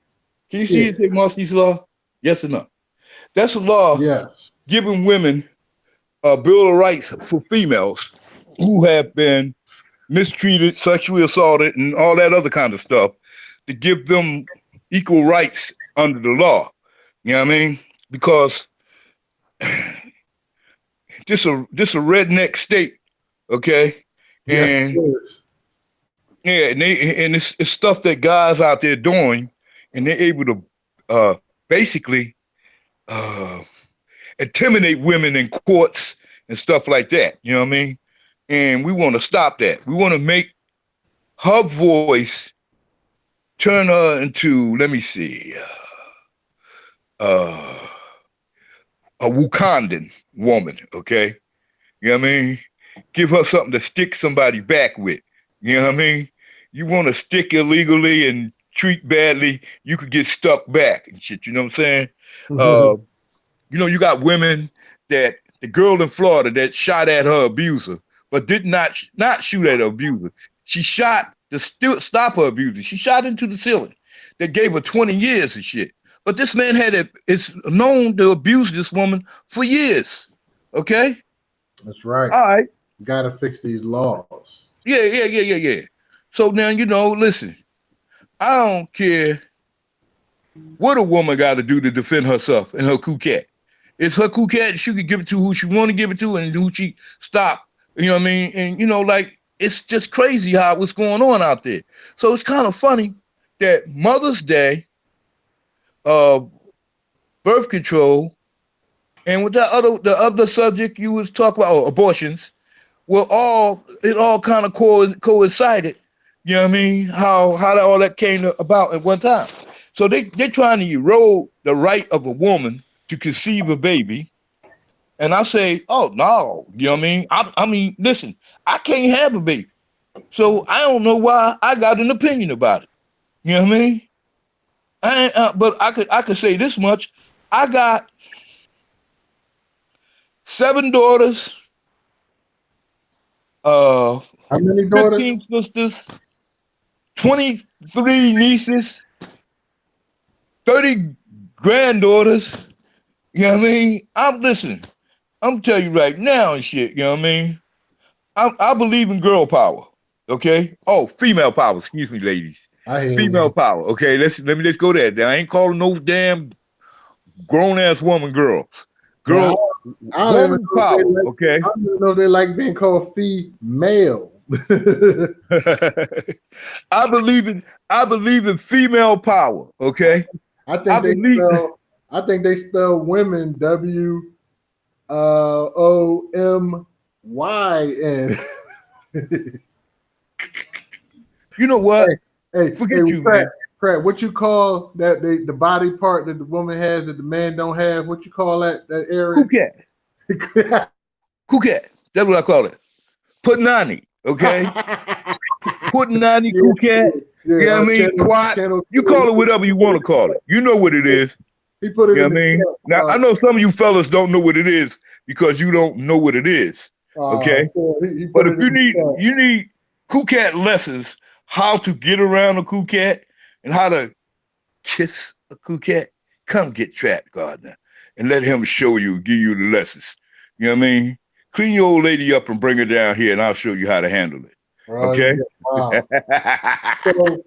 Can you see yeah. it say Marcy's Law? Yes or no? That's a law Yes. giving women a bill of rights for females who have been mistreated, sexually assaulted, and all that other kind of stuff to give them equal rights under the law. You know what I mean? Because this a redneck state, okay? Yes, And it is. yeah, and it's stuff that guys out there doing, and they're able to basically uh, intimidate women in courts and stuff like that. You know what I mean? And we want to stop that. We want to make her voice turn her into, let me see, uh, a Wakandan woman. Okay, you know what I mean? Give her something to stick somebody back with. You know what I mean? You want to stick illegally and treat badly, you could get stuck back and shit. You know what I'm saying? Uh, you got women that the girl in Florida that shot at her abuser, but did not shoot at her abuser. She shot to stop her abuser. She shot into the ceiling. That gave her 20 years and shit. But this man it's known to abuse this woman for years. Okay? That's right. All right. Gotta fix these laws. Yeah. So now, listen, I don't care what a woman got to do to defend herself and her cool cat. It's her cool cat. She could give it to who she want to give it to and who she stop. You know what I mean? And, like, it's just crazy how what's going on out there. So it's kind of funny that Mother's Day, uh, birth control, and with the other subject you was talking about, abortions, it all kind of coincided. You know what I mean? How all that came about at one time. So they're trying to erode the right of a woman to conceive a baby. And I say, oh no, you know what I mean? I mean, listen, I can't have a baby. So I don't know why I got an opinion about it. You know what I mean? But I could say this much. I got 7 daughters, uh How many daughters? 15 sisters, 23 nieces, 30 granddaughters. You know what I mean? I'm listening. I'm telling you right now and shit. You know what I mean? I believe in girl power. Okay. Oh, female power. Excuse me, ladies. I hear Female you. power. Okay. Let's go there. I ain't calling no damn grown ass woman girls. Now, Girl, I don't even woman know if they power. like. Okay. I don't even know if they like being called female. I believe in female power. Okay. I I think they believe. spell. I think they spell women WOMYN. You know what? Hey, hey, Forget you, Pratt, man. Pratt, what you call that the body part that the woman has that the man don't have? What you call that Cool area? cat. Cool cat. That's what I call it. Punani. Okay. putting on the Yeah, cool cat. yeah. You know what I mean? Quat. Channel You 2. call it whatever you want to call it. You know what it is. He put it You know in what I the mean? Now chat. I know some of you fellas don't know what it is because you don't know what it is. Okay? So he But put if it in the chat. you need cool cat lessons, how to get around a cool cat and how to kiss a cool cat, come get Trap Gardner and let him show you, give you the lessons. You know what I mean? Clean your old lady up and bring her down here, and I'll show you how to handle it. Oh, Okay? yeah. Wow. So,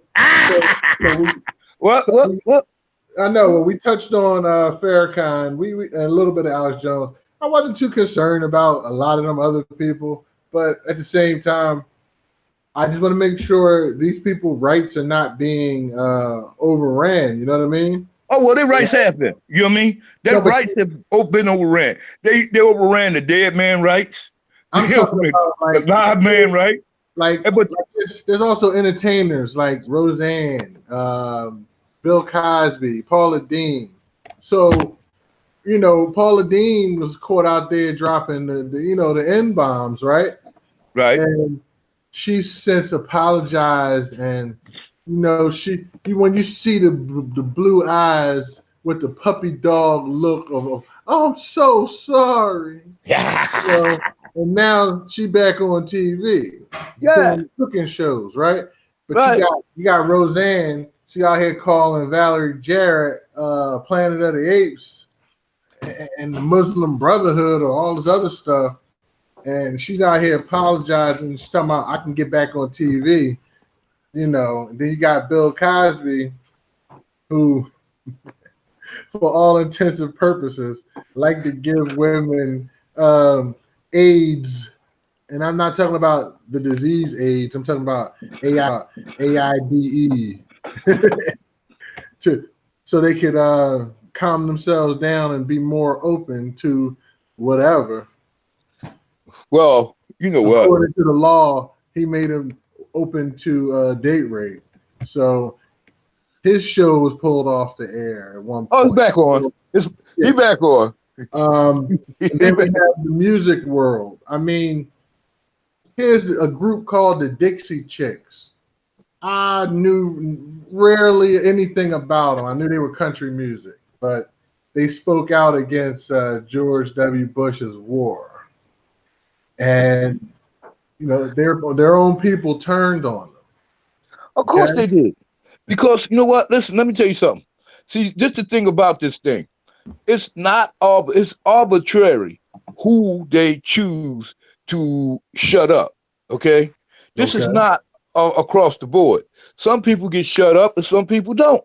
so we, what? so What? we, What? I know when we touched on Farrakhan, we and a little bit of Alex Jones. I wasn't too concerned about a lot of them other people, but at the same time, I just want to make sure these people' rights are not being overran. You know what I mean? Oh well, their rights have been. You know what I mean? Their No, but rights have been overran. They overran the dead man rights. You I'm know what talking I mean? about The live man right. But there's also entertainers like Roseanne, Bill Cosby, Paula Dean. So Paula Dean was caught out there dropping the N bombs, right? right. And she's since apologized, and when you see the blue eyes with the puppy dog look of oh, I'm so sorry, Yeah. and now she back on TV Yeah. doing cooking shows, right? But Right. you got Roseanne. She out here calling Valerie Jarrett Planet of the Apes and the Muslim Brotherhood or all this other stuff. And she's out here apologizing. She's talking about I can get back on TV, And then you got Bill Cosby, who, for all intents and purposes, like to give women AIDS. And I'm not talking about the disease AIDS. I'm talking about AIDS to so they could calm themselves down and be more open to whatever. Well, you know what? According to the law, he made him open to date rape. So his show was pulled off the air at one Oh, it's point. back on. He back on. And then we have the music world. I mean, here's a group called the Dixie Chicks. I knew rarely anything about them. I knew they were country music, but they spoke out against George W. Bush's war, and their own people turned on them. Of course they did. Because you know what? Listen, let me tell you something. See, this is the thing about this thing. It's arbitrary who they choose to shut up. Okay? This is Okay. not across the board. Some people get shut up and some people don't.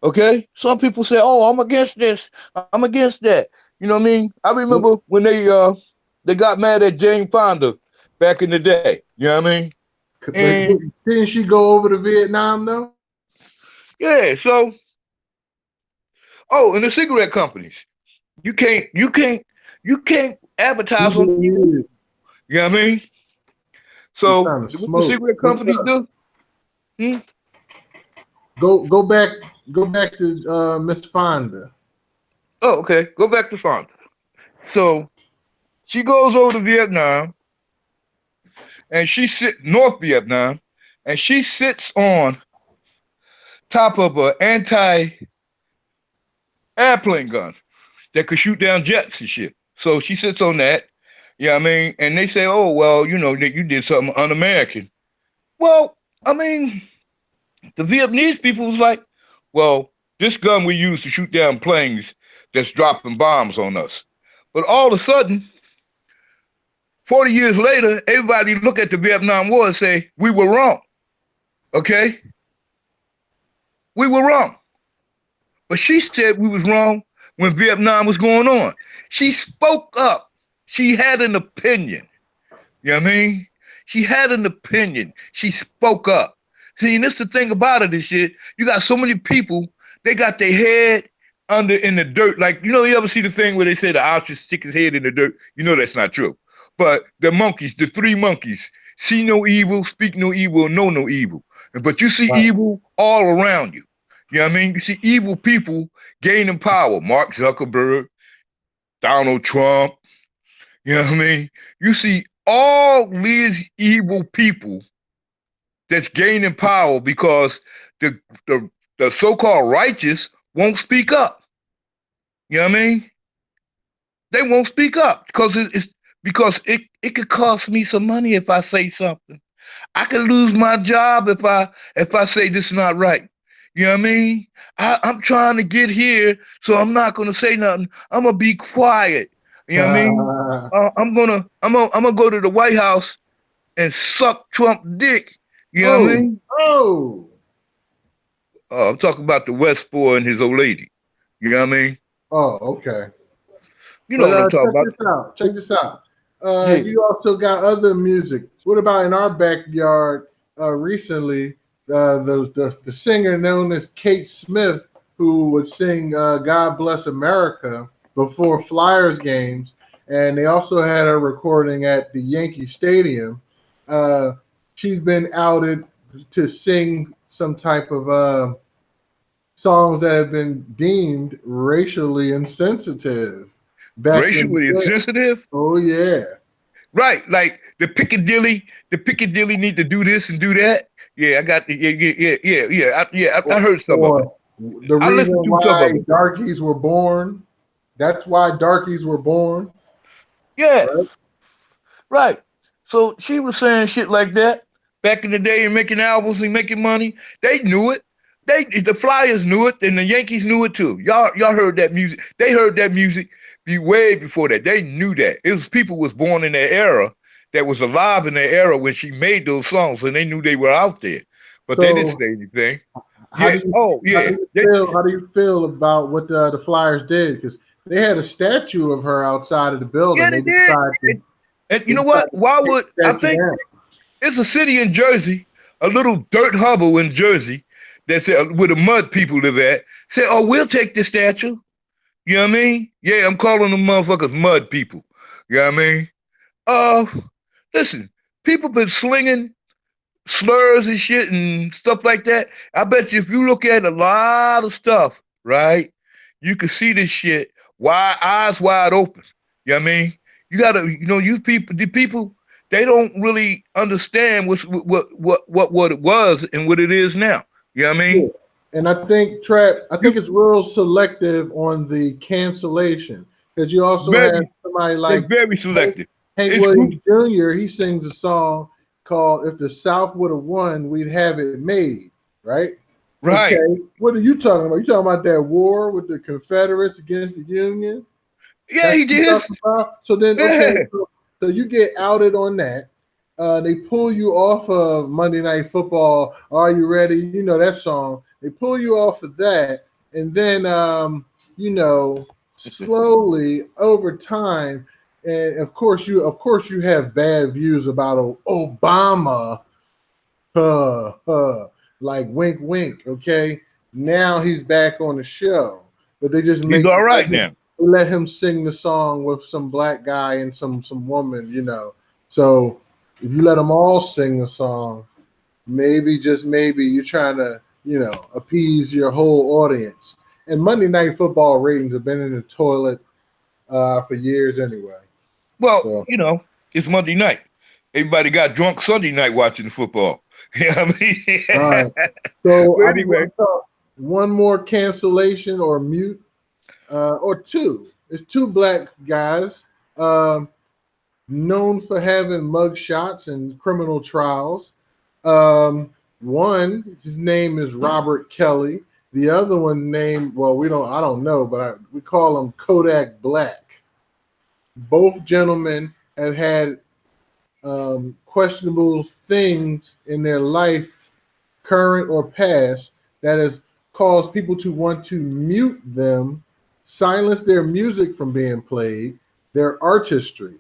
Okay? Some people say, "Oh, I'm against this. I'm against that." You know what I mean? I remember when they got mad at Jane Fonda back in the day. You know what I mean? But And didn't she go over to Vietnam though? yeah, so and the cigarette companies. You can't advertise on evil. You know what I mean? You're So trying to what the smoke. cigarette What's companies up? do? Hmm? Go back to Miss Fonda. Oh, okay. Go back to Fonda. So she goes over to Vietnam and she sit North Vietnam and she sits on top of an anti airplane gun that could shoot down jets and shit. So she sits on that. Yeah, I mean, and they say, "Oh, well, that you did something un-American." Well, I mean, the Vietnamese people was like, "Well, this gun we use to shoot down planes that's dropping bombs on us." But all of a sudden, 40 years later, everybody look at the Vietnam War and say, "We were wrong." Okay? We were wrong. But she said we was wrong when Vietnam was going on. She spoke up. She had an opinion. You know what I mean? She had an opinion. She spoke up. See, and this the thing about it, this shit. You got so many people, they got their head under in the dirt. Like, you ever see the thing where they say the ostrich stick his head in the dirt? You know that's not true. But the monkeys, the three monkeys, see no evil, speak no evil, know no evil. But you see Right. evil all around you. You know what I mean? You see evil people gaining power. Mark Zuckerberg, Donald Trump, you know what I mean? You see all these evil people that's gaining power because the the, the so-called righteous won't speak up. You know what I mean? They won't speak up because it could cost me some money if I say something. I could lose my job if I say this is not right. You know what I mean? I'm trying to get here, so I'm not gonna say nothing. I'm gonna be quiet. You know what I mean? I'm gonna go to the White House and suck Trump dick. You know what I oh, mean? oh, I'm talking about the West boy and his old lady. You know what I mean? oh, okay. You know But what I'm talking check about? this out. Check this out. Yeah. You also got other music. What about in our backyard? Recently, the singer known as Kate Smith, who would sing "God Bless America" before Flyers games, and they also had a recording at the Yankee Stadium. Uh, she's been outed to sing some type of songs that have been deemed racially insensitive back in the Racially day. insensitive. Oh yeah. Right, like the Piccadilly need to do this and do that. Yeah, I got the yeah. I heard some of it. Or the I reason listened to some why of it. darkies were born. That's why darkies were born. Yeah, Right? right. So she was saying shit like that back in the day and making albums and making money. They knew it. The Flyers knew it and the Yankees knew it too. Y'all heard that music. They heard that music be way before that. They knew that. It was people was born in their era that was alive in their era when she made those songs and they knew they were out there. But they didn't So say anything. how Yeah. do you Oh how yeah. do you They, feel? How do you feel about what the Flyers did? Because they had a statue of her outside of the building. yeah, they did. And you know what? Why Take would the I statue think down. it's a city in Jersey, a little dirt hovel in Jersey that said where the mud people live at. Said, "Oh, we'll take this statue." You know what I mean? Yeah, I'm calling them motherfuckers mud people. You know what I mean? Uh, listen, people been slinging slurs and shit and stuff like that. I bet you if you look at a lot of stuff, right, you can see this shit eyes wide open. You know what I mean? You gotta, you people, the people, they don't really understand what it was and what it is now. You know what I Yeah. mean? And I think Trap, I think You it's real selective on the cancellation because you also have very, somebody it's like very Hank, selective. Hank It's group Williams Jr. He sings a song called "If the South Would Have Won, We'd Have It Made." Right? right. Okay. What are you talking about? You talking about that war with the Confederates against the Union? Yeah, That's he what you did. talking about. So then, okay, Yeah, so you get outed on that. They pull you off of Monday Night Football. Are you ready? You know that song. They pull you off of that, and then you know, slowly over time, and of course you have bad views about Obama. Like wink, wink. Okay, now he's back on the show, but they just he's make all right now. they let him sing the song with some black guy and some woman, you know. So if you let them all sing the song, maybe just maybe you're trying to, appease your whole audience. And Monday Night Football ratings have been in the toilet for years anyway. Well, So it's Monday night. Everybody got drunk Sunday night watching the football. You know what I mean? all right. So But I'm anyway, going to talk one more cancellation or mute or two. It's two black guys. Um, Known for having mug shots and criminal trials. One, his name is Robert Kelly. The other one named, well, I don't know, but we call him Kodak Black. Both gentlemen have had questionable things in their life, current or past, that has caused people to want to mute them, silence their music from being played, their artistry,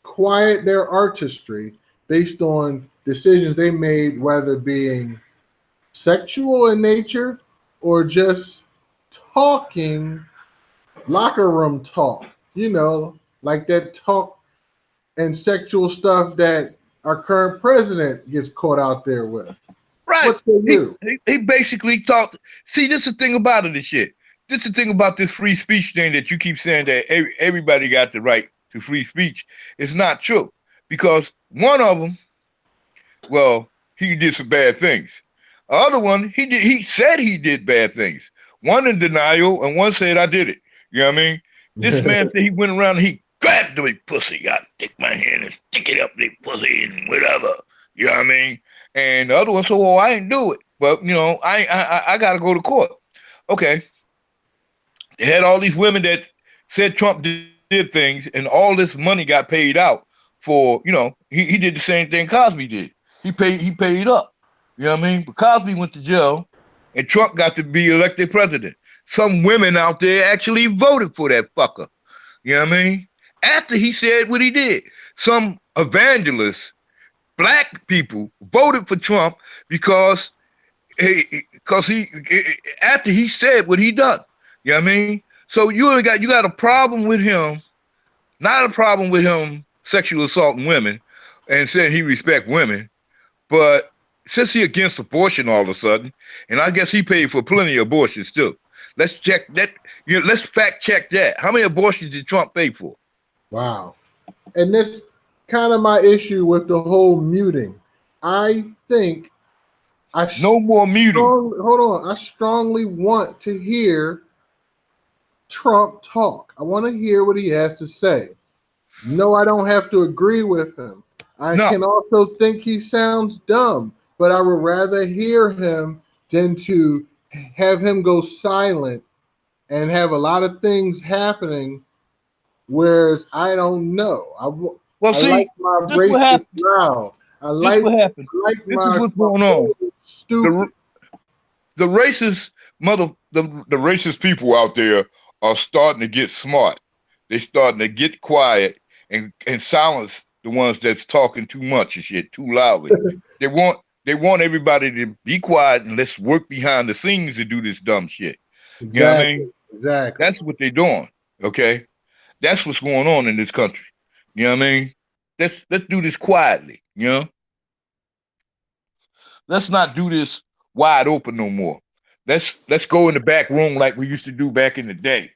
quiet their artistry based on decisions they made, whether being sexual in nature or just talking, locker room talk, like that talk and sexual stuff that our current president gets caught out there with. right. What's for He, you? he basically talked. See, this is the thing about it, this shit. This is the thing about this free speech thing that you keep saying that everybody got the right to free speech. It's not true because one of them, well, he did some bad things. The other one, he said he did bad things. One in denial, and one said I did it. You know what I mean? This man said he went around and he grabbed the pussy. I take my hand and stick it up the pussy and whatever. You know what I mean? And the other one said, "Well, I didn't do it, but I got to go to court." Okay, they had all these women that said Trump did things, and all this money got paid out for, he did the same thing Cosby did. He paid up. You know what I mean? But Cosby went to jail, and Trump got to be elected president. Some women out there actually voted for that fucker. You know what I mean? After he said what he did, some evangelists, black people, voted for Trump because he after he said what he done. You know what I mean? So you got a problem with him, not a problem with him sexual assaulting women and saying he respect women, but since he against abortion all of a sudden, and I guess he paid for plenty of abortions too. Let's check that. Let's fact check that. How many abortions did Trump pay for? Wow. And that's kind of my issue with the whole muting. I think no more muting. Hold on. I strongly want to hear Trump talk. I want to hear what he has to say. No, I don't have to agree with him. I can also think he sounds dumb, but I would rather hear him than to have him go silent and have a lot of things happening, whereas I don't know. I like my racist smile. I like what happened. I like this my, is what's going on. Stupid. The racist the racist people out there are starting to get smart. They're starting to get quiet and silence the ones that's talking too much and shit, too loudly. They want everybody to be quiet and let's work behind the scenes to do this dumb shit. Exactly. You know what I mean? Exactly. That's what they're doing. Okay? That's what's going on in this country. You know what I mean? Let's do this quietly, Let's not do this wide open no more. Let's go in the back room like we used to do back in the day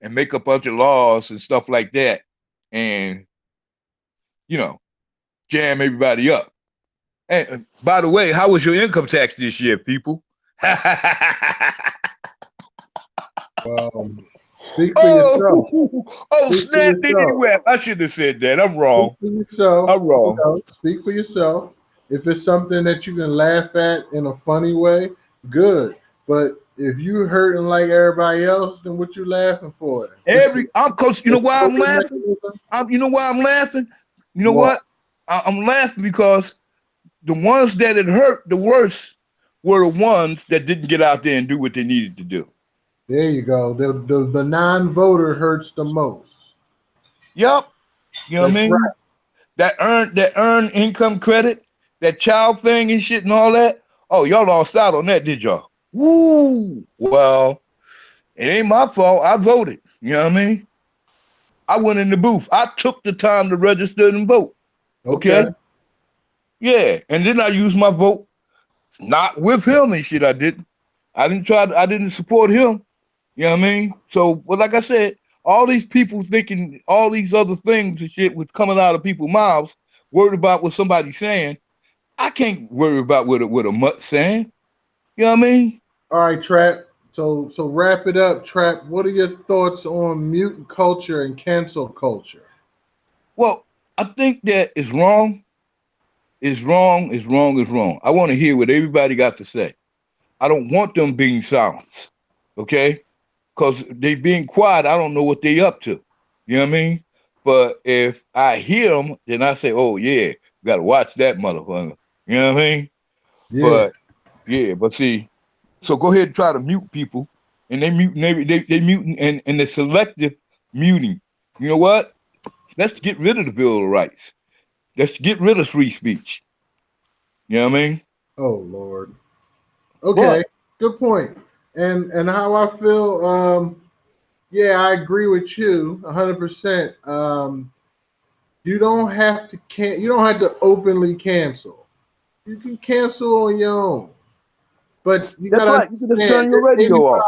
and make a bunch of laws and stuff like that and jam everybody up. And by the way, how was your income tax this year, people? Speak for yourself. Snap diddy rap. I shouldn't have said that. I'm wrong. Speak for yourself. I'm wrong. Speak for yourself. If it's something that you can laugh at in a funny way, good. But if you hurting like everybody else, then what you laughing for? Cause you know why I'm laughing? You know why I'm laughing? You know what? I'm laughing because the ones that it hurt the worst were the ones that didn't get out there and do what they needed to do. There you go. The non-voter hurts the most. Yep. You know what I mean? Right. That earned income credit, that child thing and shit and all that. Oh, y'all lost out on that, did y'all? Woo! Well, it ain't my fault. I voted. You know what I mean? I went in the booth. I took the time to register and vote. Okay? Yeah. And then I used my vote not with him and shit. I didn't. I didn't support him. You know what I mean? So, well, like I said, all these people thinking all these other things and shit was coming out of people's mouths, worried about what somebody's saying. I can't worry about what a mutt saying. You know what I mean? All right, Trap. So wrap it up, Trap. What are your thoughts on mutant culture and cancel culture? Well, I think that is wrong. Is wrong. I want to hear what everybody got to say. I don't want them being silenced. Okay? Because they being quiet, I don't know what they up to. You know what I mean? But if I hear them, then I say, oh, yeah, you got to watch that motherfucker. You know what I mean? Yeah. But see, so go ahead and try to mute people. And they muting and the selective muting. You know what? Let's get rid of the Bill of Rights. Let's get rid of free speech. You know what I mean? Oh, Lord. Okay, good point. And how I feel, yeah, I agree with you 100%. You don't have to openly cancel. You can cancel on your own. But you That's right. You can just turn your radio off.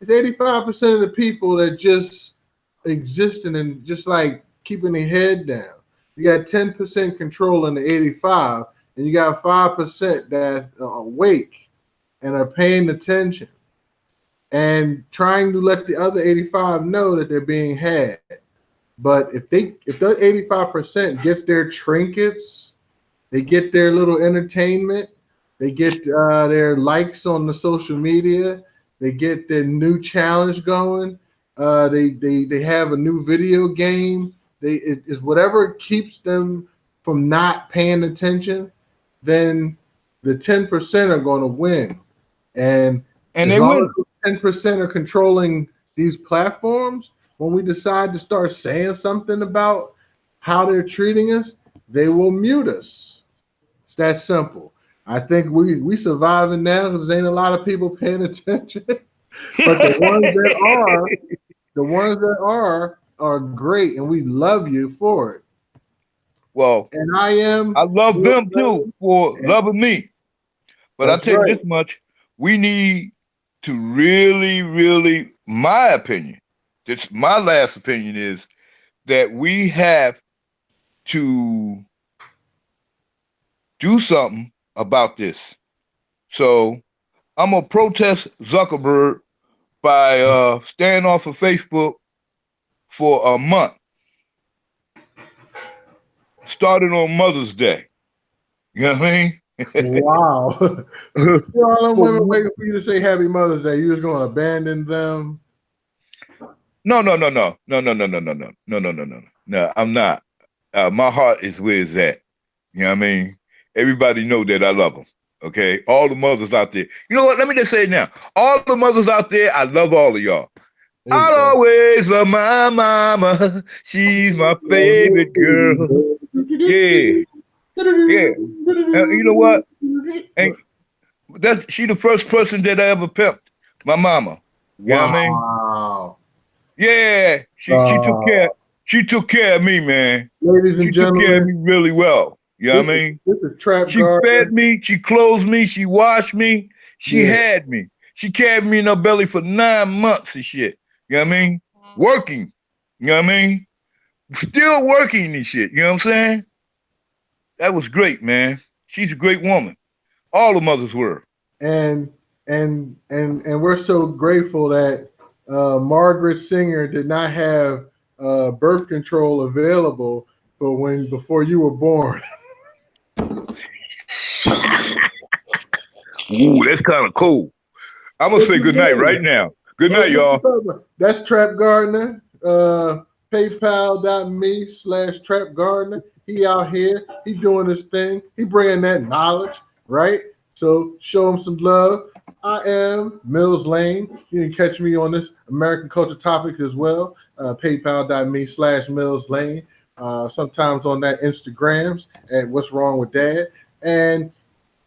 It's 85% of the people that just existing and just like keeping their head down. You got 10% control in the 85, and you got 5% that's awake and are paying attention and trying to let the other 85 know that they're being had. But if the 85% gets their trinkets, they get their little entertainment, they get their likes on the social media, they get their new challenge going, they have a new video game. It is whatever keeps them from not paying attention. Then the 10% are going to win, and And as they long win. as 10% are controlling these platforms, when we decide to start saying something about how they're treating us, they will mute us. It's that simple. I think we surviving now because ain't a lot of people paying attention. But the ones that are great, and we love you for it. Well, And I I am. love them too for And loving me. But I that's tell you right. this much, we need to really, really, my opinion, this my last opinion is that we have to do something about this. So I'm gonna protest Zuckerberg by staying off of Facebook for a month, starting on Mother's Day. You know what I mean? Wow. All them women For waiting for you to say Happy Mother's Day. You just going to abandon them? No, no, no, no, no, no, no, no, no, no, no, no, no, no, no. I'm not. My heart is where it's at. You know what I mean? Everybody know that I love them. Okay, all the mothers out there. You know what? Let me just say it now. All the mothers out there, I love all of y'all. There you I'll go. always love my mama. She's my favorite girl. Yeah, yeah. And you know what? And that's she the first person that I ever pimped. My mama. You know what I mean? Wow. Yeah, Uh, she took care of me, man. ladies and She took care of gentlemen, me really well. You know what I mean? this is Trap She fed Garden. me, she clothed me, she washed me, she Yeah. had me. She carried me in her belly for 9 months and shit. You know what I mean? Working. You know what I mean? Still working and shit. You know what I'm saying? That was great, man. She's a great woman. All the mothers were. And and we're so grateful that Margaret Singer did not have birth control available for when before you were born. Ooh, that's kind of cool. I'm gonna What say you good night mean? right now. Good What night, you y'all. talking about? That's Trap Gardener. PayPal.me/Trap Gardener. He out here. He doing his thing. He bringing that knowledge, right? So show him some love. I am Mills Lane. You can catch me on this American culture topic as well. PayPal.me/Mills Lane. Sometimes on that Instagrams and what's wrong with dad. And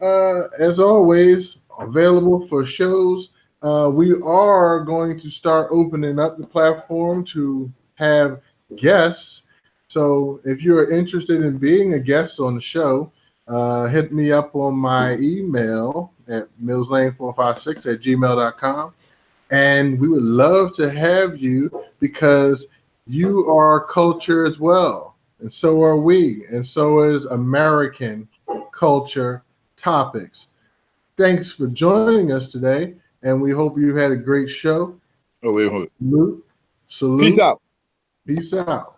as always, available for shows. We are going to start opening up the platform to have guests. So if you're interested in being a guest on the show, hit me up on my email at millslane456@gmail.com. And we would love to have you because you are culture as well. And so are we. And so is American culture topics. Thanks for joining us today, and we hope you had a great show. Oh, wait, hold it. Salute, Peace salute, out. peace out.